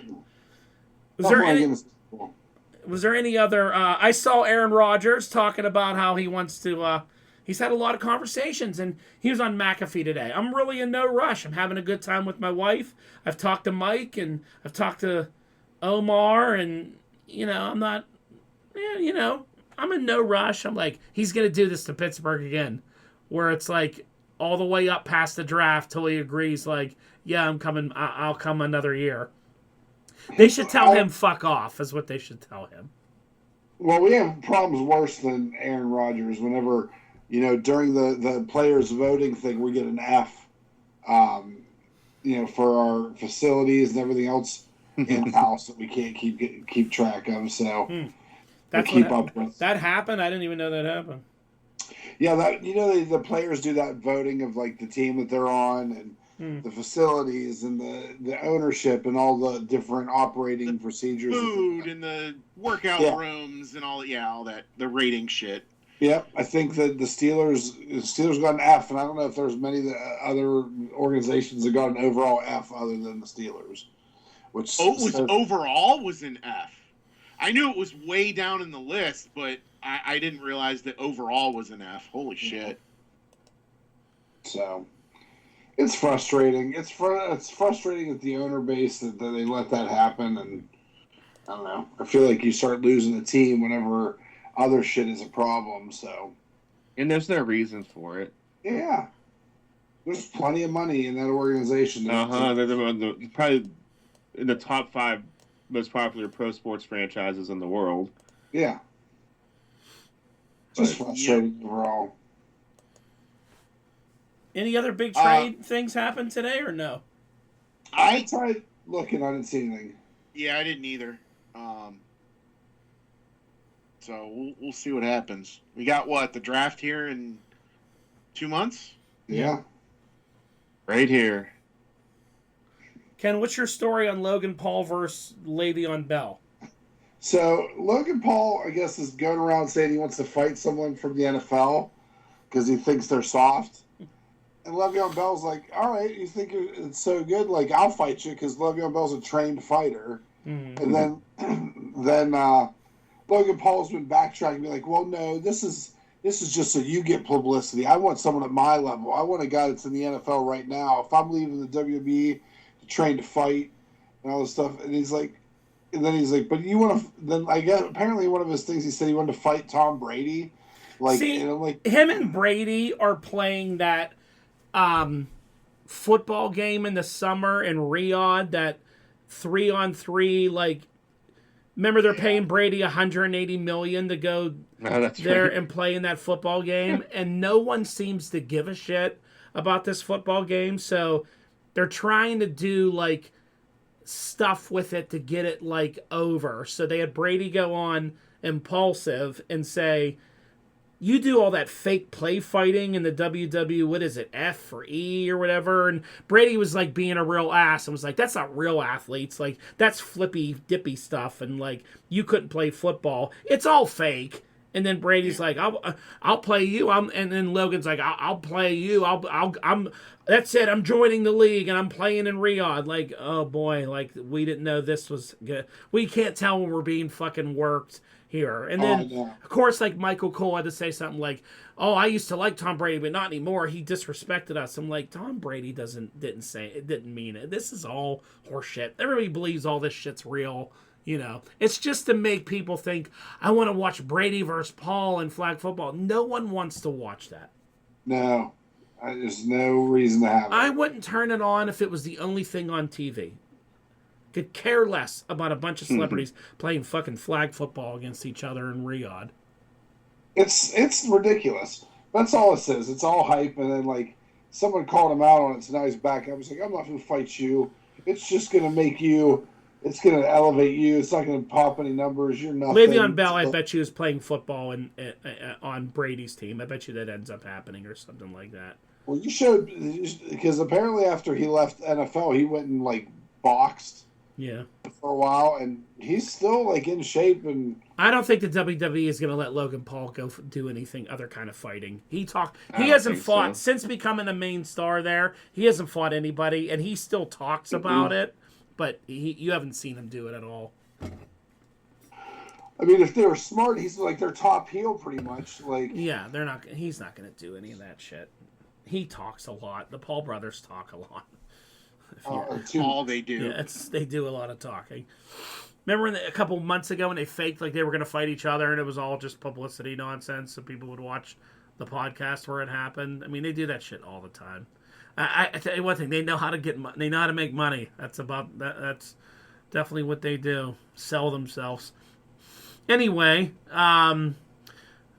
Was there any other? I saw Aaron Rodgers talking about how he wants to. He's had a lot of conversations, and he was on McAfee today. I'm really in no rush. I'm having a good time with my wife. I've talked to Mike, and I've talked to Omar, and I'm not. I'm in no rush. I'm like, he's gonna do this to Pittsburgh again, where it's like all the way up past the draft till he agrees, like, yeah, I'm coming. I'll come another year. They should tell him fuck off, is what they should tell him. Well, we have problems worse than Aaron Rodgers. Whenever, during the players voting thing, we get an F, for our facilities and everything else in-house that we can't keep track of. So That's keep up with. That happened? I didn't even know that happened. Yeah, the players do that voting of like the team that they're on and the facilities and the ownership and all the different operating procedures, food and the workout rooms and all that, the rating shit. Yep, I think that the Steelers got an F, and I don't know if there's many other organizations that got an overall F other than the Steelers. Overall was an F. I knew it was way down in the list, but I didn't realize that overall was an F. Holy shit. So, it's frustrating. It's frustrating at the owner base that they let that happen, and I don't know. I feel like you start losing a team whenever other shit is a problem, so. And there's no reason for it. Yeah. There's plenty of money in that organization. They're probably in the top 5 most popular pro sports franchises in the world. Yeah. Just frustrating overall. Any other big trade things happen today or no? I tried looking. I didn't see anything. Yeah, I didn't either. So we'll see what happens. We got the draft here in 2 months? Yeah. Right here. Ken, what's your story on Logan Paul versus Le'Veon Bell? So Logan Paul, I guess, is going around saying he wants to fight someone from the NFL because he thinks they're soft. And Le'Veon Bell's like, all right, you think it's so good? Like, I'll fight you because Le'Veon Bell's a trained fighter. Mm-hmm. And then Logan Paul's been backtracking, be like, well, no, this is just so you get publicity. I want someone at my level. I want a guy that's in the NFL right now. If I'm leaving the WB to train to fight and all this stuff, and he's like, but you want to? Then I guess apparently one of his things he said he wanted to fight Tom Brady. Like, see, him and Brady are playing that football game in the summer in Riyadh, that 3-on-3, like. Remember, they're paying Brady $180 million to go there and play in that football game, and no one seems to give a shit about this football game. So they're trying to do like stuff with it to get it like over. So they had Brady go on Impulsive and say, you do all that fake play fighting in the WW, what is it, F or E or whatever. And Brady was like being a real ass and was like, that's not real athletes. Like, that's flippy, dippy stuff. And like, you couldn't play football. It's all fake. And then Brady's like, I'll play you. And then Logan's like, I'll play you. That's it. I'm joining the league and I'm playing in Riyadh. Like, oh boy, like we didn't know this was good. We can't tell when we're being fucking worked here. And then, of course, like Michael Cole had to say something like, oh, I used to like Tom Brady, but not anymore. He disrespected us. I'm like, Tom Brady didn't mean it. This is all horseshit. Everybody believes all this shit's real. You know, it's just to make people think, I want to watch Brady versus Paul in flag football. No one wants to watch that. No, there's no reason to have it. I wouldn't turn it on if it was the only thing on TV. Could care less about a bunch of celebrities playing fucking flag football against each other in Riyadh. It's ridiculous. That's all it says. It's all hype, and then like someone called him out on it, so now he's back. I was like, I'm not going to fight you. It's just going to make you. It's going to elevate you. It's not going to pop any numbers. You're nothing. Le'Veon Bell, I bet you, is playing football on Brady's team. I bet you that ends up happening or something like that. Well, you showed, because apparently after he left NFL, he went and like boxed. Yeah. For a while, and he's still like in shape. And I don't think the WWE is going to let Logan Paul go do anything other kind of fighting. He hasn't fought since becoming a main star there. He hasn't fought anybody, and he still talks about it. But you haven't seen him do it at all. I mean, if they were smart, he's like their top heel, pretty much. Like, yeah, they're not. He's not going to do any of that shit. He talks a lot. The Paul brothers talk a lot. All they do. Yeah, they do a lot of talking. Remember a couple months ago when they faked like they were going to fight each other, and it was all just publicity nonsense, so people would watch the podcast where it happened. I mean, they do that shit all the time. I tell you one thing, they know how to they know how to make money. That's definitely what they do. Sell themselves. Anyway,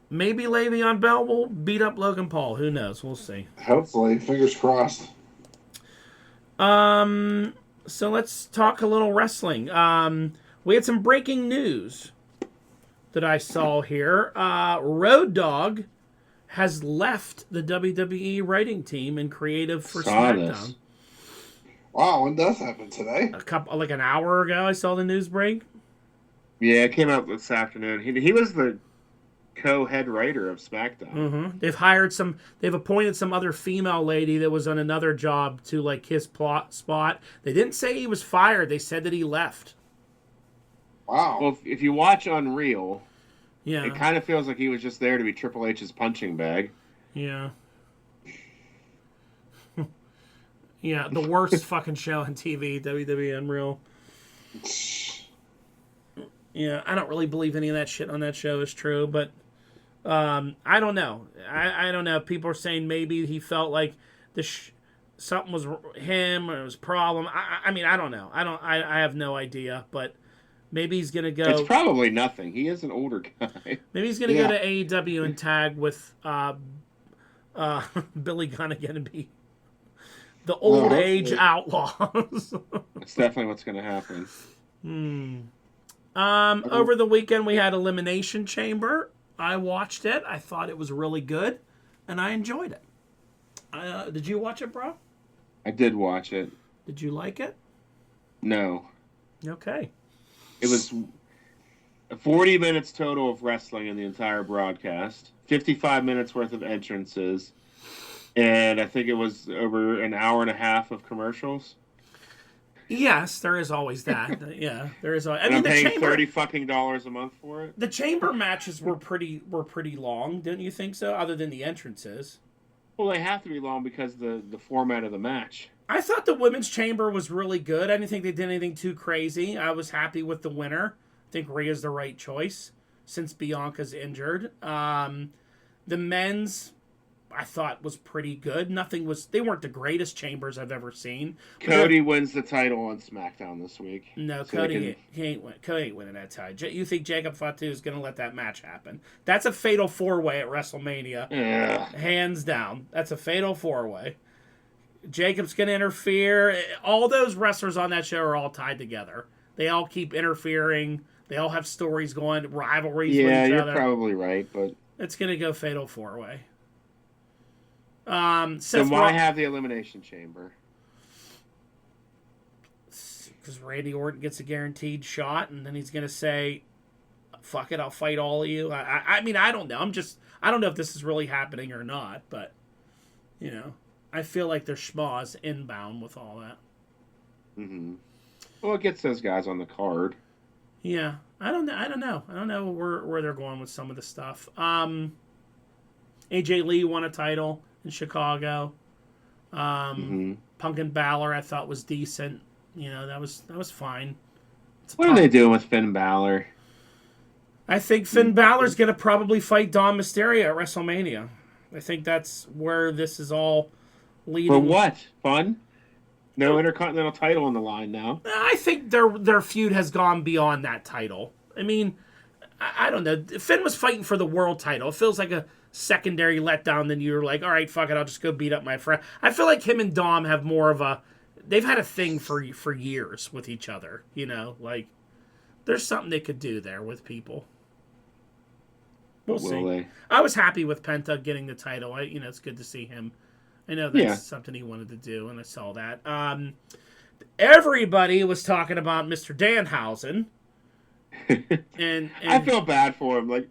maybe Le'Veon Bell will beat up Logan Paul. Who knows? We'll see. Hopefully, fingers crossed. So let's talk a little wrestling. We had some breaking news that I saw here. Road Dogg has left the WWE writing team and creative for SmackDown. Wow, when does happen today? Like an hour ago, I saw the news break. Yeah, it came out this afternoon. He was the co-head writer of SmackDown. Mm-hmm. They've appointed some other female lady that was on another job to like his plot spot. They didn't say he was fired. They said that he left. Wow. Well, if you watch Unreal, yeah, it kind of feels like he was just there to be Triple H's punching bag. Yeah. Yeah, the worst fucking show on TV, WWE Unreal. Yeah, I don't really believe any of that shit on that show is true, but I don't know. I don't know. People are saying maybe he felt like something was him or it was a problem. I mean, I don't know. I have no idea, but maybe he's gonna go. It's probably nothing. He is an older guy. Maybe he's gonna go to AEW and tag with Billy Gunn again and be the old age outlaws. That's definitely what's gonna happen. Over the weekend we had Elimination Chamber. I watched it. I thought it was really good, and I enjoyed it. Did you watch it, bro? I did watch it. Did you like it? No. Okay. It was 40 minutes total of wrestling in the entire broadcast, 55 minutes worth of entrances, and I think it was over an hour and a half of commercials. Yes, there is always that. Yeah, there is. I mean, I'm paying $30 a month for it. The chamber matches were pretty long, didn't you think so? Other than the entrances. Well, they have to be long because the format of the match. I thought the women's chamber was really good. I didn't think they did anything too crazy. I was happy with the winner. I think Rhea's the right choice since Bianca's injured. The men's, I thought, was pretty good. They weren't the greatest chambers I've ever seen. Cody wins the title on SmackDown this week. No, so Cody ain't winning that title. You think Jacob Fatu is going to let that match happen? That's a fatal 4-way at WrestleMania. Yeah. Hands down. That's a fatal 4-way. Jacob's going to interfere. All those wrestlers on that show are all tied together. They all keep interfering. They all have stories going, rivalries with each other. Yeah, you're probably right, but it's going to go fatal 4-way. then why have the Elimination Chamber? Because Randy Orton gets a guaranteed shot, and then he's going to say, fuck it, I'll fight all of you. I mean, I don't know. I don't know if this is really happening or not, but, you know, I feel like there's schmoz inbound with all that. Mm-hmm. Well, it gets those guys on the card. Yeah, I don't know. I don't know where they're going with some of the stuff. AJ Lee won a title in Chicago. Punk and Balor I thought was decent. You know, that was fine. What are they doing with Finn Balor? I think Finn Balor's going to probably fight Dom Mysterio at WrestleMania. I think that's where this is all leading. For what? Fun? No Intercontinental title on the line now. I think their feud has gone beyond that title. I mean, I don't know. Finn was fighting for the world title. It feels like a secondary letdown than you're like, all right, fuck it, I'll just go beat up my friend. I feel like him and Dom have more of a... They've had a thing for years with each other, you know? Like, there's something they could do there with people. We'll see. They? I was happy with Penta getting the title. It's good to see him. I know that's something he wanted to do, and I saw that. Everybody was talking about Mr. Danhausen. and I feel bad for him. Like,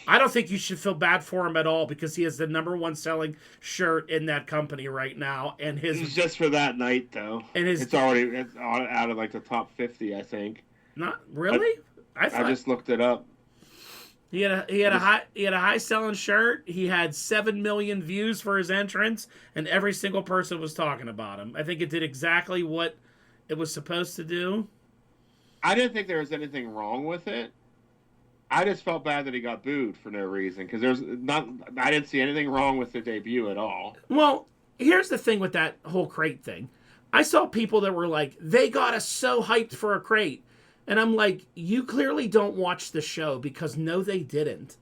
I don't think you should feel bad for him at all because he has the #1 selling shirt in that company right now, and it's just for that night though. And it's out of like the top 50, I think. Not really. I just looked it up. He had a high selling shirt. He had 7 million views for his entrance, and every single person was talking about him. I think it did exactly what it was supposed to do. I didn't think there was anything wrong with it. I just felt bad that he got booed for no reason because I didn't see anything wrong with the debut at all. Well, here's the thing with that whole crate thing. I saw people that were like, they got us so hyped for a crate. And I'm like, you clearly don't watch the show because no, they didn't.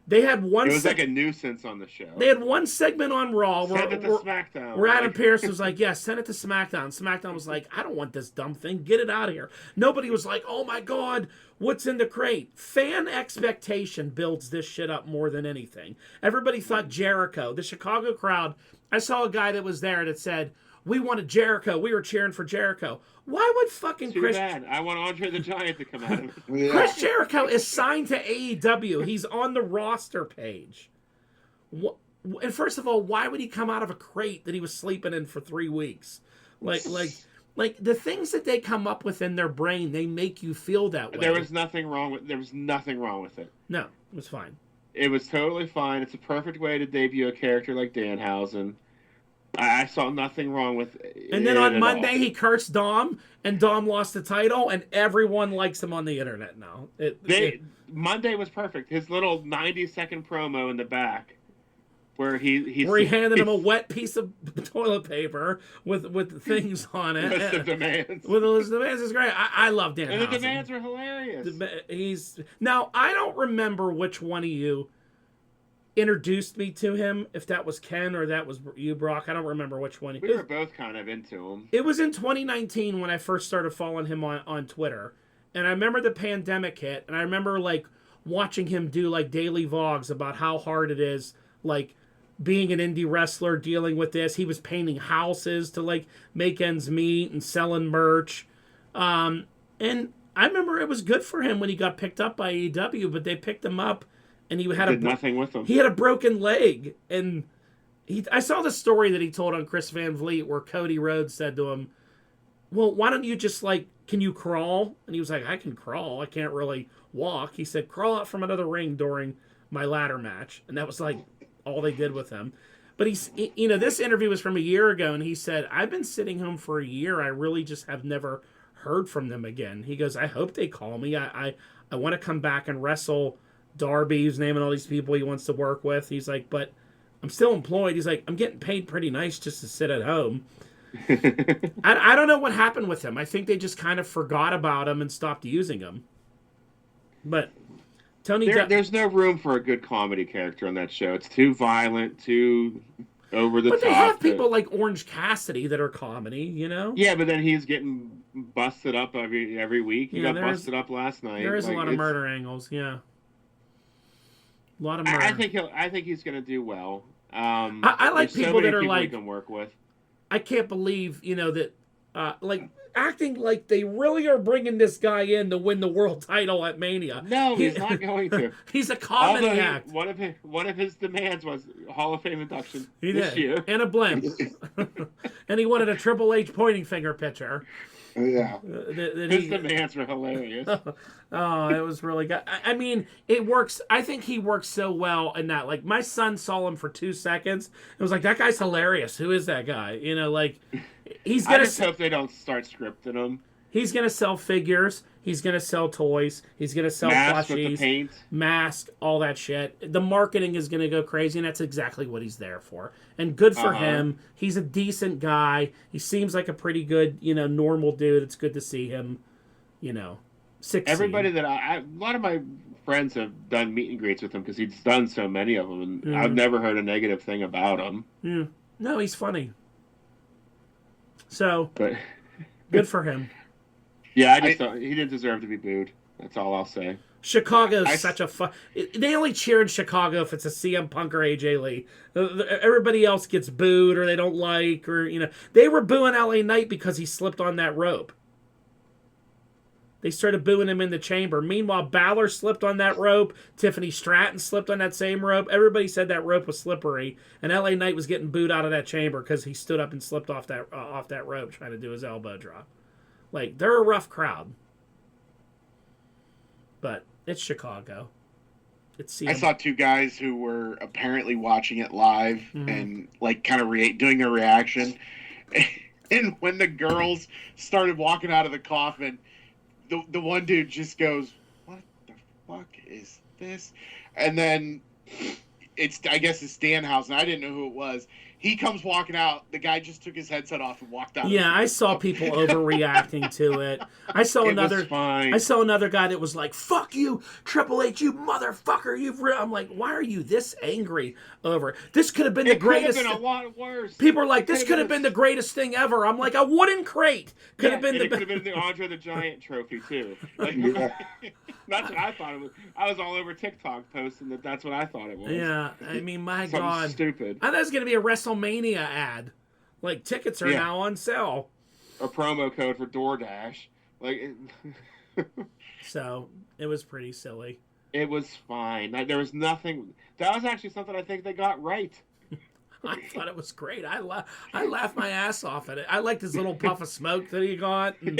They had one. It was like a nuisance on the show. They had one segment on Raw send it to SmackDown. Where Adam Pearce was like, "Yeah, send it to SmackDown." SmackDown was like, "I don't want this dumb thing. Get it out of here." Nobody was like, "Oh my God, what's in the crate?" Fan expectation builds this shit up more than anything. Everybody thought Jericho. The Chicago crowd. I saw a guy that was there that said, "We wanted Jericho. We were cheering for Jericho." Why would fucking Too bad. I want Andre the Giant to come out of it. Yeah. Chris Jericho is signed to AEW. He's on the roster page. And first of all, why would he come out of a crate that he was sleeping in for 3 weeks? Like the things that they come up with in their brain, they make you feel that way. There was nothing wrong with it. No, it was fine. It was totally fine. It's a perfect way to debut a character like Danhausen. I saw nothing wrong with it. And then on Monday, he cursed Dom, and Dom lost the title, and everyone likes him on the internet now. Monday was perfect. His little 90-second promo in the back, where he handed him a wet piece of toilet paper with things on it. List of demands. With a list of demands is great. I love Dan. And the demands were hilarious. Now, I don't remember which one of you introduced me to him, if that was Ken or that was you, Brock. I don't remember which one. We were both kind of into him. It was in 2019 when I first started following him on Twitter. And I remember the pandemic hit, and I remember like watching him do like daily vlogs about how hard it is, like being an indie wrestler, dealing with this. He was painting houses to like make ends meet and selling merch. And I remember it was good for him when he got picked up by AEW, but they picked him up and he had nothing with him. He had a broken leg, and I saw the story that he told on Chris Van Vliet where Cody Rhodes said to him, "Well, why don't you just like, can you crawl?" And he was like, "I can crawl. I can't really walk." He said, "Crawl out from another ring during my ladder match," and that was like all they did with him. But this interview was from a year ago, and he said, "I've been sitting home for a year. I really just have never heard from them again." He goes, "I hope they call me. I want to come back and wrestle Darby," who's naming all these people he wants to work with. He's like, "But I'm still employed." He's like, "I'm getting paid pretty nice just to sit at home." I don't know what happened with him. I think they just kind of forgot about him and stopped using him. But Tony... There's no room for a good comedy character on that show. It's too violent, too... over the But top. they have people like Orange Cassidy that are comedy, you know? Yeah, but then he's getting busted up every week. He got there's- busted up last night. There is Like, a lot of murder angles, yeah. A lot of murder. I think he's going to do well. I like there's people so many that are people like, he can work with. I can't believe, that, like, acting like they really are bringing this guy in to win the world title at Mania. No, he's not going to. He's a comedy Although act. one of his demands was Hall of Fame induction this did. year. And a blimp. And he wanted a Triple H pointing finger picture. Yeah. His demands were hilarious. Oh, it was really good. I mean, it works. I think he works so well in that. Like, my son saw him for 2 seconds. It was like, that guy's hilarious. Who is that guy? Like, he's I gonna. just hope they don't start scripting him. He's gonna sell figures. He's gonna sell toys. He's gonna sell Mask with the plushies, paint. mask, all that shit. The marketing is gonna go crazy, and that's exactly what he's there for. And good for him. He's a decent guy. He seems like a pretty good, normal dude. It's good to see him, succeed. Everybody that a lot of my friends have done meet and greets with him because he's done so many of them, and I've never heard a negative thing about him. Yeah. No, he's funny. So, But good for him. yeah, I just thought he didn't deserve to be booed. That's all I'll say. Chicago's such a fun. They only cheer in Chicago if it's a CM Punk or AJ Lee. Everybody else gets booed or they don't like, or they were booing LA Knight because he slipped on that rope. They started booing him in the chamber. Meanwhile, Balor slipped on that rope. Tiffany Stratton slipped on that same rope. Everybody said that rope was slippery, and LA Knight was getting booed out of that chamber because he stood up and slipped off that rope trying to do his elbow drop. Like, they're a rough crowd. But it's Chicago. It's CM. I saw two guys who were apparently watching it live and like kind of doing their reaction. And when the girls started walking out of the coffin, the one dude just goes, "What the fuck is this?" And then I guess it's Danhausen. I didn't know who it was. He comes walking out. The guy just took his headset off and walked out. Yeah, I saw people overreacting to it. I saw another guy that was like, "Fuck you, Triple H, you motherfucker! I'm like, why are you this angry over it? This could have been the greatest. Could have been a lot worse. People are like, this could have been the greatest thing ever. I'm like, a wooden crate could have been It could have been the Andre the Giant trophy too. Like, that's what I thought it was. I was all over TikTok posting that's what I thought it was. Yeah, I mean, my Something God, stupid. I thought it was gonna be a WrestleMania ad. Like, tickets are now on sale. A promo code for DoorDash. Like, So it was pretty silly. it was fine. There was nothing. That was actually something I think they got right. I thought it was great. I laughed my ass off at it. I liked his little puff of smoke that he got. And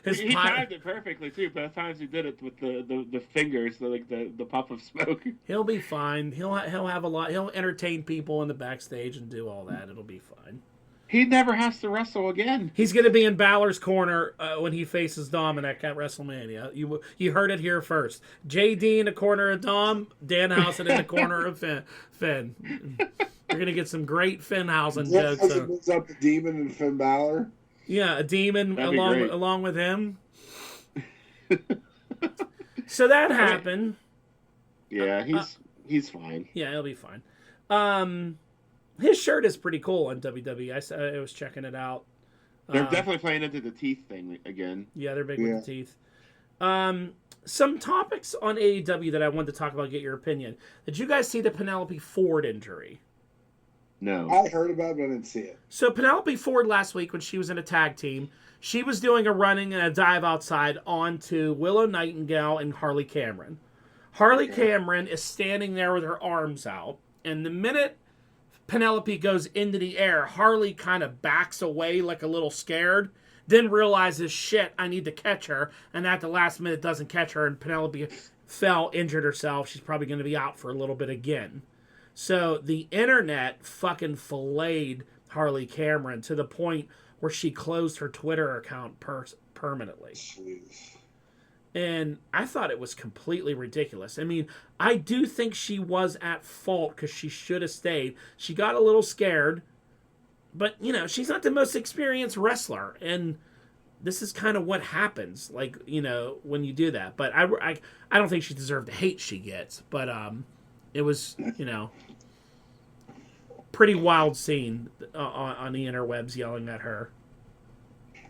He timed it perfectly too. Both times he did it with the fingers, the puff of smoke. He'll be fine. He'll have a lot. He'll entertain people in the backstage and do all that. It'll be fine. He never has to wrestle again. He's going to be in Balor's corner when he faces Dominic at WrestleMania. You heard it here first. JD in the corner of Dom, Danhausen in the corner of Finn. You're going to get some great Finnhausen jokes. Danhausen moves up the Demon and Finn Balor. Yeah, a demon That'd be great. along with him. So that happened. Yeah, he's fine. Yeah, he'll be fine. His shirt is pretty cool on WWE. I was checking it out. They're definitely playing into the teeth thing again. Yeah, they're big with the teeth. Some topics on AEW that I wanted to talk about, get your opinion. Did you guys see the Penelope Ford injury? No. I heard about it, but I didn't see it. So Penelope Ford last week when she was in a tag team, she was doing a running and a dive outside onto Willow Nightingale and Harley Cameron. Harley Cameron is standing there with her arms out, and the minute Penelope goes into the air, Harley kind of backs away like a little scared, then realizes, shit, I need to catch her, and at the last minute doesn't catch her, and Penelope fell, injured herself. She's probably going to be out for a little bit again. So the internet fucking filleted Harley Cameron to the point where she closed her Twitter account permanently. Jeez. And I thought it was completely ridiculous. I mean, I do think she was at fault because she should have stayed. She got a little scared, but, she's not the most experienced wrestler. And this is kind of what happens, like, when you do that. But I don't think she deserved the hate she gets. But it was, pretty wild scene on the interwebs yelling at her.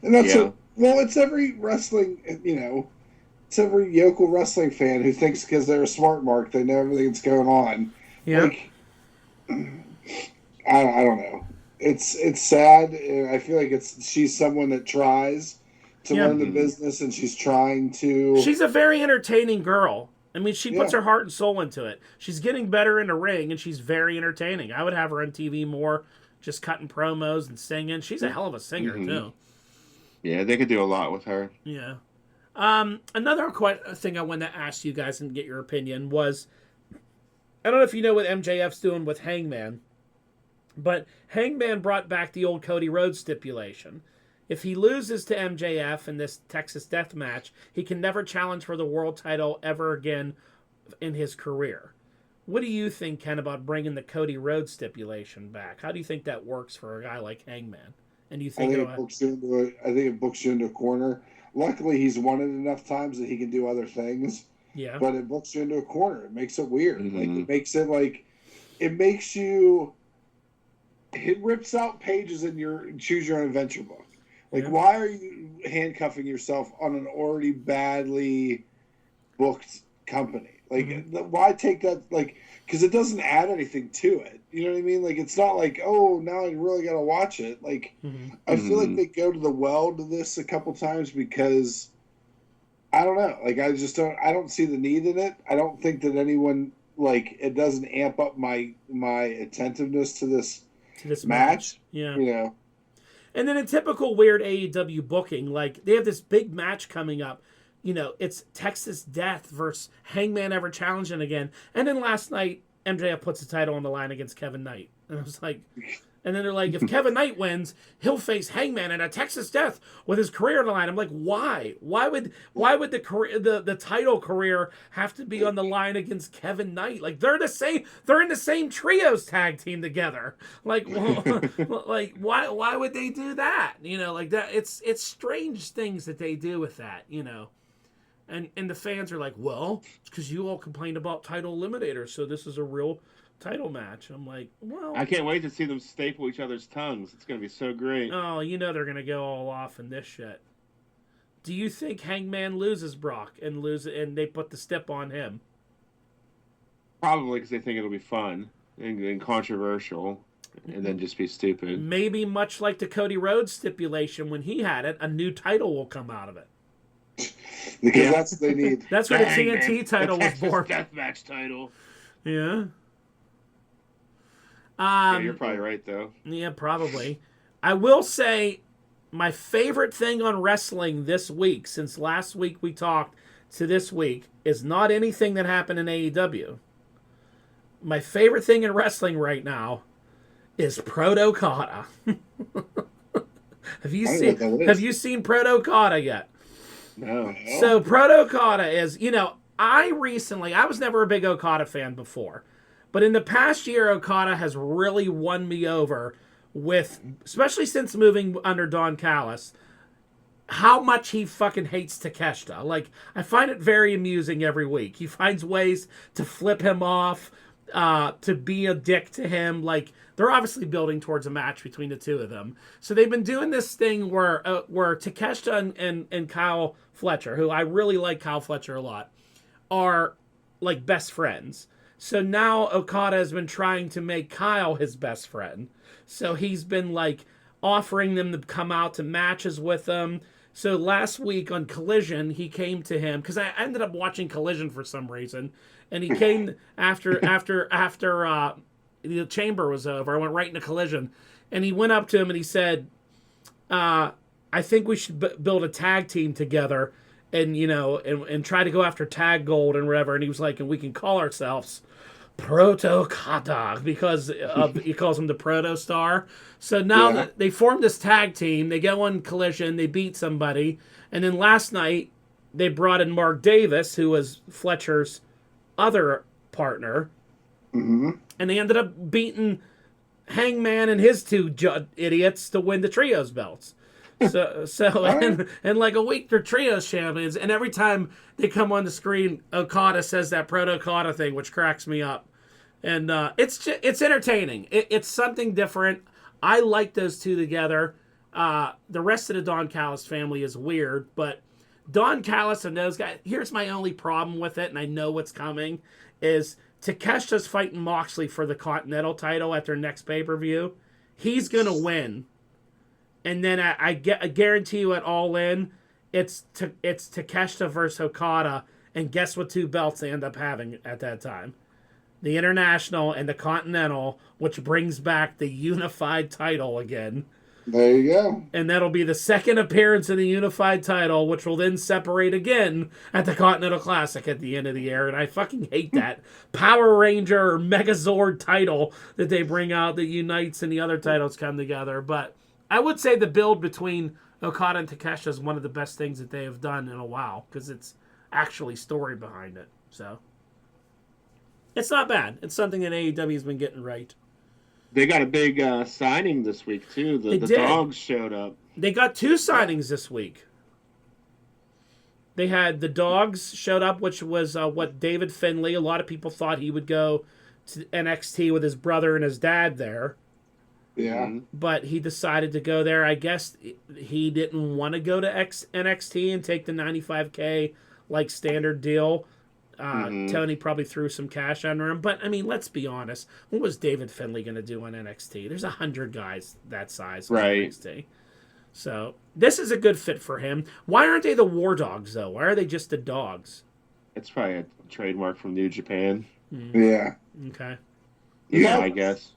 And that's Yeah. it's every wrestling, it's every yokel wrestling fan who thinks because they're a smart mark, they know everything that's going on. Yeah. Like, I don't know. It's sad. I feel like she's someone that tries to learn the business, and she's trying to. She's a very entertaining girl. I mean, she puts Yeah. her heart and soul into it. She's getting better in the ring, and she's very entertaining. I would have her on TV more, just cutting promos and singing. She's a hell of a singer, too. Yeah, they could do a lot with her. Yeah. Another thing I wanted to ask you guys and get your opinion was, I don't know if you know what MJF's doing with Hangman, but Hangman brought back the old Cody Rhodes stipulation. If he loses to MJF in this Texas Death Match, he can never challenge for the world title ever again in his career. What do you think, Ken, about bringing the Cody Rhodes stipulation back? How do you think that works for a guy like Hangman? And you think I think it books you into a corner. Luckily, he's won it enough times that he can do other things. Yeah. But it books you into a corner. It makes it weird. Mm-hmm. Like it makes you. It rips out pages in your choose your own adventure book. Like, why are you handcuffing yourself on an already badly booked company? Like, why take that? Like, because it doesn't add anything to it. You know what I mean? Like, it's not like, oh, now I really got to watch it. Like, I feel like they go to the well to this a couple times because I don't know. Like, I don't see the need in it. I don't think that anyone, like, it doesn't amp up my attentiveness to this match. Yeah. You know? And then in typical weird AEW booking, like, they have this big match coming up. You know, it's Texas Death versus Hangman ever challenging again. And then last night, MJF puts the title on the line against Kevin Knight. And I was like, and then they're like, if Kevin Knight wins, he'll face Hangman in a Texas Death with his career on the line. I'm like, why? Why would the career, the title career have to be on the line against Kevin Knight? Like, they're in the same trios tag team together. Like, well, like why would they do that? You know, like that. It's strange things that they do with that. You know. And the fans are like, well, it's because you all complained about title eliminators, so this is a real title match. I'm like, well, I can't wait to see them staple each other's tongues. It's going to be so great. oh, you know they're going to go all off in this shit. Do you think Hangman loses Brock and they put the stip on him? Probably because they think it'll be fun and controversial and then just be stupid. Maybe much like the Cody Rhodes stipulation when he had it, a new title will come out of it. Because that's what they need. That's where the TNT title was born. Deathmatch title. Yeah. Yeah, you're probably right, though. Yeah, probably. I will say my favorite thing on wrestling this week, since last week we talked to this week, is not anything that happened in AEW. My favorite thing in wrestling right now is Proto-Kata. Have you seen Proto-Kata yet? No. So Proto-Kata is, I was never a big Okada fan before. But in the past year, Okada has really won me over with, especially since moving under Don Callis, how much he fucking hates Takeshita. Like, I find it very amusing every week. He finds ways to flip him off, to be a dick to him. Like, they're obviously building towards a match between the two of them. So they've been doing this thing where Takeshita and Kyle Fletcher, who I really like Kyle Fletcher a lot, are like best friends. So now Okada has been trying to make Kyle his best friend. So he's been like offering them to come out to matches with him. So last week on Collision, he came to him because I ended up watching Collision for some reason, and he came after the Chamber was over. I went right into Collision, and he went up to him and he said, "I think we should build a tag team together, and and try to go after tag gold and whatever." And he was like, "And we can call ourselves Proto-Kata," because he calls him the Proto Star. So now that they formed this tag team, they go on Collision, they beat somebody, and then last night they brought in Mark Davis, who was Fletcher's other partner, and they ended up beating Hangman and his two idiots to win the trios belts. And like a week they're trios champions, and every time they come on the screen, Okada says that Proto-Kata thing, which cracks me up. And it's entertaining. It's something different. I like those two together. The rest of the Don Callis family is weird, but Don Callis and those guys. Here's my only problem with it, and I know what's coming: is Takeshita's fighting Moxley for the Continental title at their next pay-per-view. He's gonna win, and then I guarantee you at All In, it's Takeshita versus Okada, and guess what two belts they end up having at that time? The International and the Continental, which brings back the unified title again. There you go. And that'll be the second appearance of the unified title, which will then separate again at the Continental Classic at the end of the year. And I fucking hate that Power Ranger or Megazord title that they bring out that unites and the other titles come together. But I would say the build between Okada and Takeshita is one of the best things that they have done in a while, because it's actually story behind it. So it's not bad. It's something that AEW's been getting right. They got a big signing this week, too. The Dogs showed up. They got two signings this week. They had the Dogs showed up, which was David Finlay. A lot of people thought he would go to NXT with his brother and his dad there. Yeah. But he decided to go there. I guess he didn't want to go to NXT and take the $95K like standard deal. Tony probably threw some cash under him. But, I mean, let's be honest. What was David Finlay going to do on NXT? There's 100 guys that size on NXT. So, this is a good fit for him. Why aren't they the War Dogs, though? Why are they just the Dogs? It's probably a trademark from New Japan. Yeah. Okay. Yeah, I guess.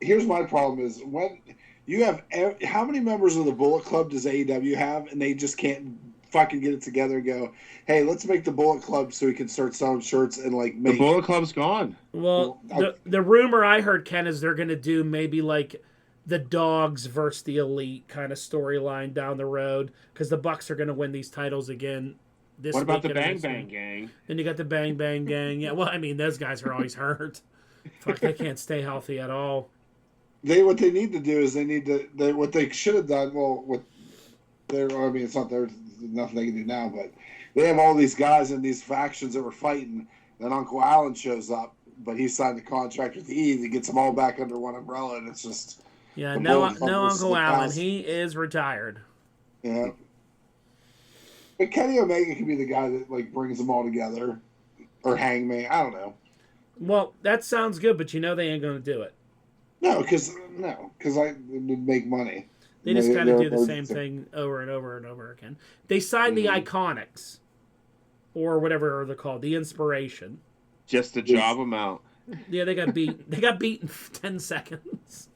Here's my problem is when you have how many members of the Bullet Club does AEW have, and they just can't fucking get it together and go, hey, let's make the Bullet Club so we can start selling shirts and like make... The Bullet Club's gone. Well, the rumor I heard, Ken, is they're going to do maybe like the Dogs versus the Elite kind of storyline down the road, because the Bucks are going to win these titles again this What about week the and Bang Bang Gang? Then you got the Bang Bang Gang. Yeah, well, I mean, those guys are always hurt. Fuck, they can't stay healthy at all. What they need to do is what they should have done, it's not there's nothing they can do now, but they have all these guys in these factions that were fighting. Then Uncle Allen shows up, but he signed a contract with E that gets them all back under one umbrella, and it's just... Yeah, no Uncle Allen. He is retired. Yeah. But Kenny Omega can be the guy that like brings them all together. Or Hangman, I don't know. Well, that sounds good, but they ain't going to do it. No, because I would make money. They just kind of do the same thing over and over and over again. They signed the Iconics, or whatever they're called, the Inspiration. Just to job them out. Yeah, they got beat. They got beat in 10 seconds.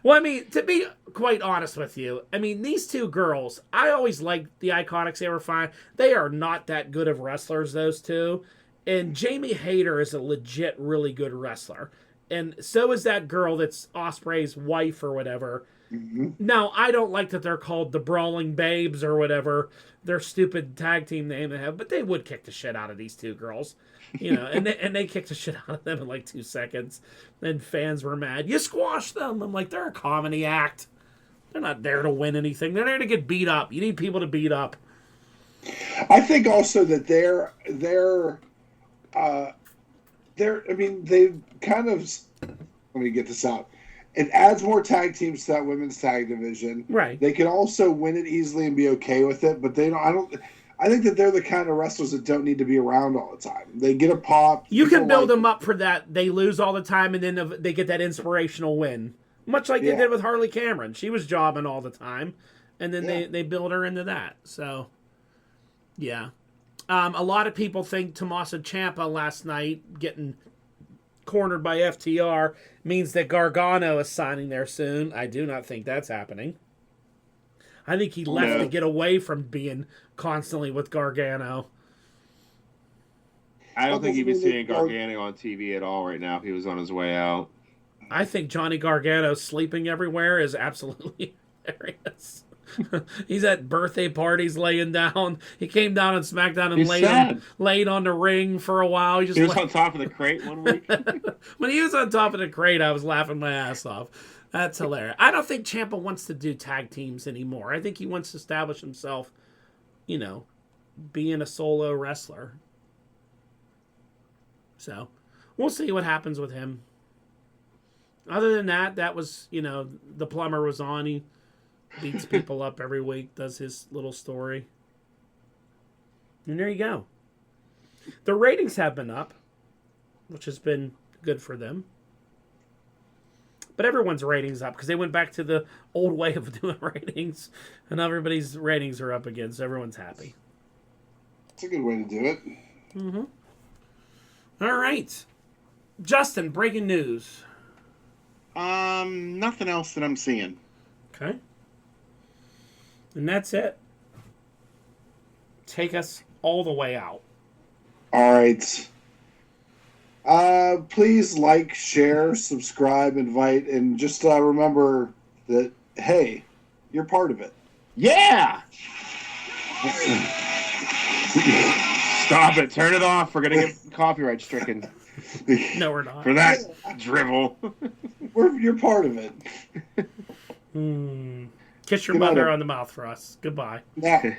Well, I mean, to be quite honest with you, I mean, these two girls, I always liked the Iconics. They were fine. They are not that good of wrestlers, those two. And Jamie Hayter is a legit, really good wrestler. And so is that girl that's Ospreay's wife or whatever. Mm-hmm. Now, I don't like that they're called the Brawling Babes or whatever, their stupid tag team name they have, but they would kick the shit out of these two girls. And they kicked the shit out of them in like 2 seconds. And fans were mad. You squashed them. I'm like, they're a comedy act. They're not there to win anything. They're there to get beat up. You need people to beat up. I think also that they kind of... Let me get this out. It adds more tag teams to that women's tag division. Right. They can also win it easily and be okay with it, but I think that they're the kind of wrestlers that don't need to be around all the time. They get a pop. You can build them up for that. They lose all the time, and then they get that inspirational win. Much like they did with Harley Cameron. She was jobbing all the time, and then they build her into that. So, yeah. A lot of people think Tommaso Ciampa last night getting cornered by FTR means that Gargano is signing there soon. I do not think that's happening. I think he left to get away from being constantly with Gargano. I don't think he'd be seeing Gargano on TV at all right now if he was on his way out. I think Johnny Gargano sleeping everywhere is absolutely hilarious. He's at birthday parties laying down. He came down on SmackDown and laid on the ring for a while. He was on top of the crate one week. When he was on top of the crate, I was laughing my ass off. That's hilarious. I don't think Ciampa wants to do tag teams anymore. I think he wants to establish himself, being a solo wrestler. So, we'll see what happens with him. Other than that, that was, the plumber was on. He beats people up every week, does his little story. And there you go. The ratings have been up, which has been good for them. But everyone's ratings up because they went back to the old way of doing ratings, and everybody's ratings are up again, so everyone's happy. It's a good way to do it. Mm-hmm. All right. Justin, breaking news. Nothing else that I'm seeing. Okay. And that's it. Take us all the way out. All right. Please like, share, subscribe, invite, and just remember that, hey, you're part of it. Yeah! Stop it. Turn it off. We're going to get copyright stricken. No, we're not. For that drivel. You're part of it. Kiss your Good night, mother on the mouth for us. Goodbye. Yeah.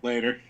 Later.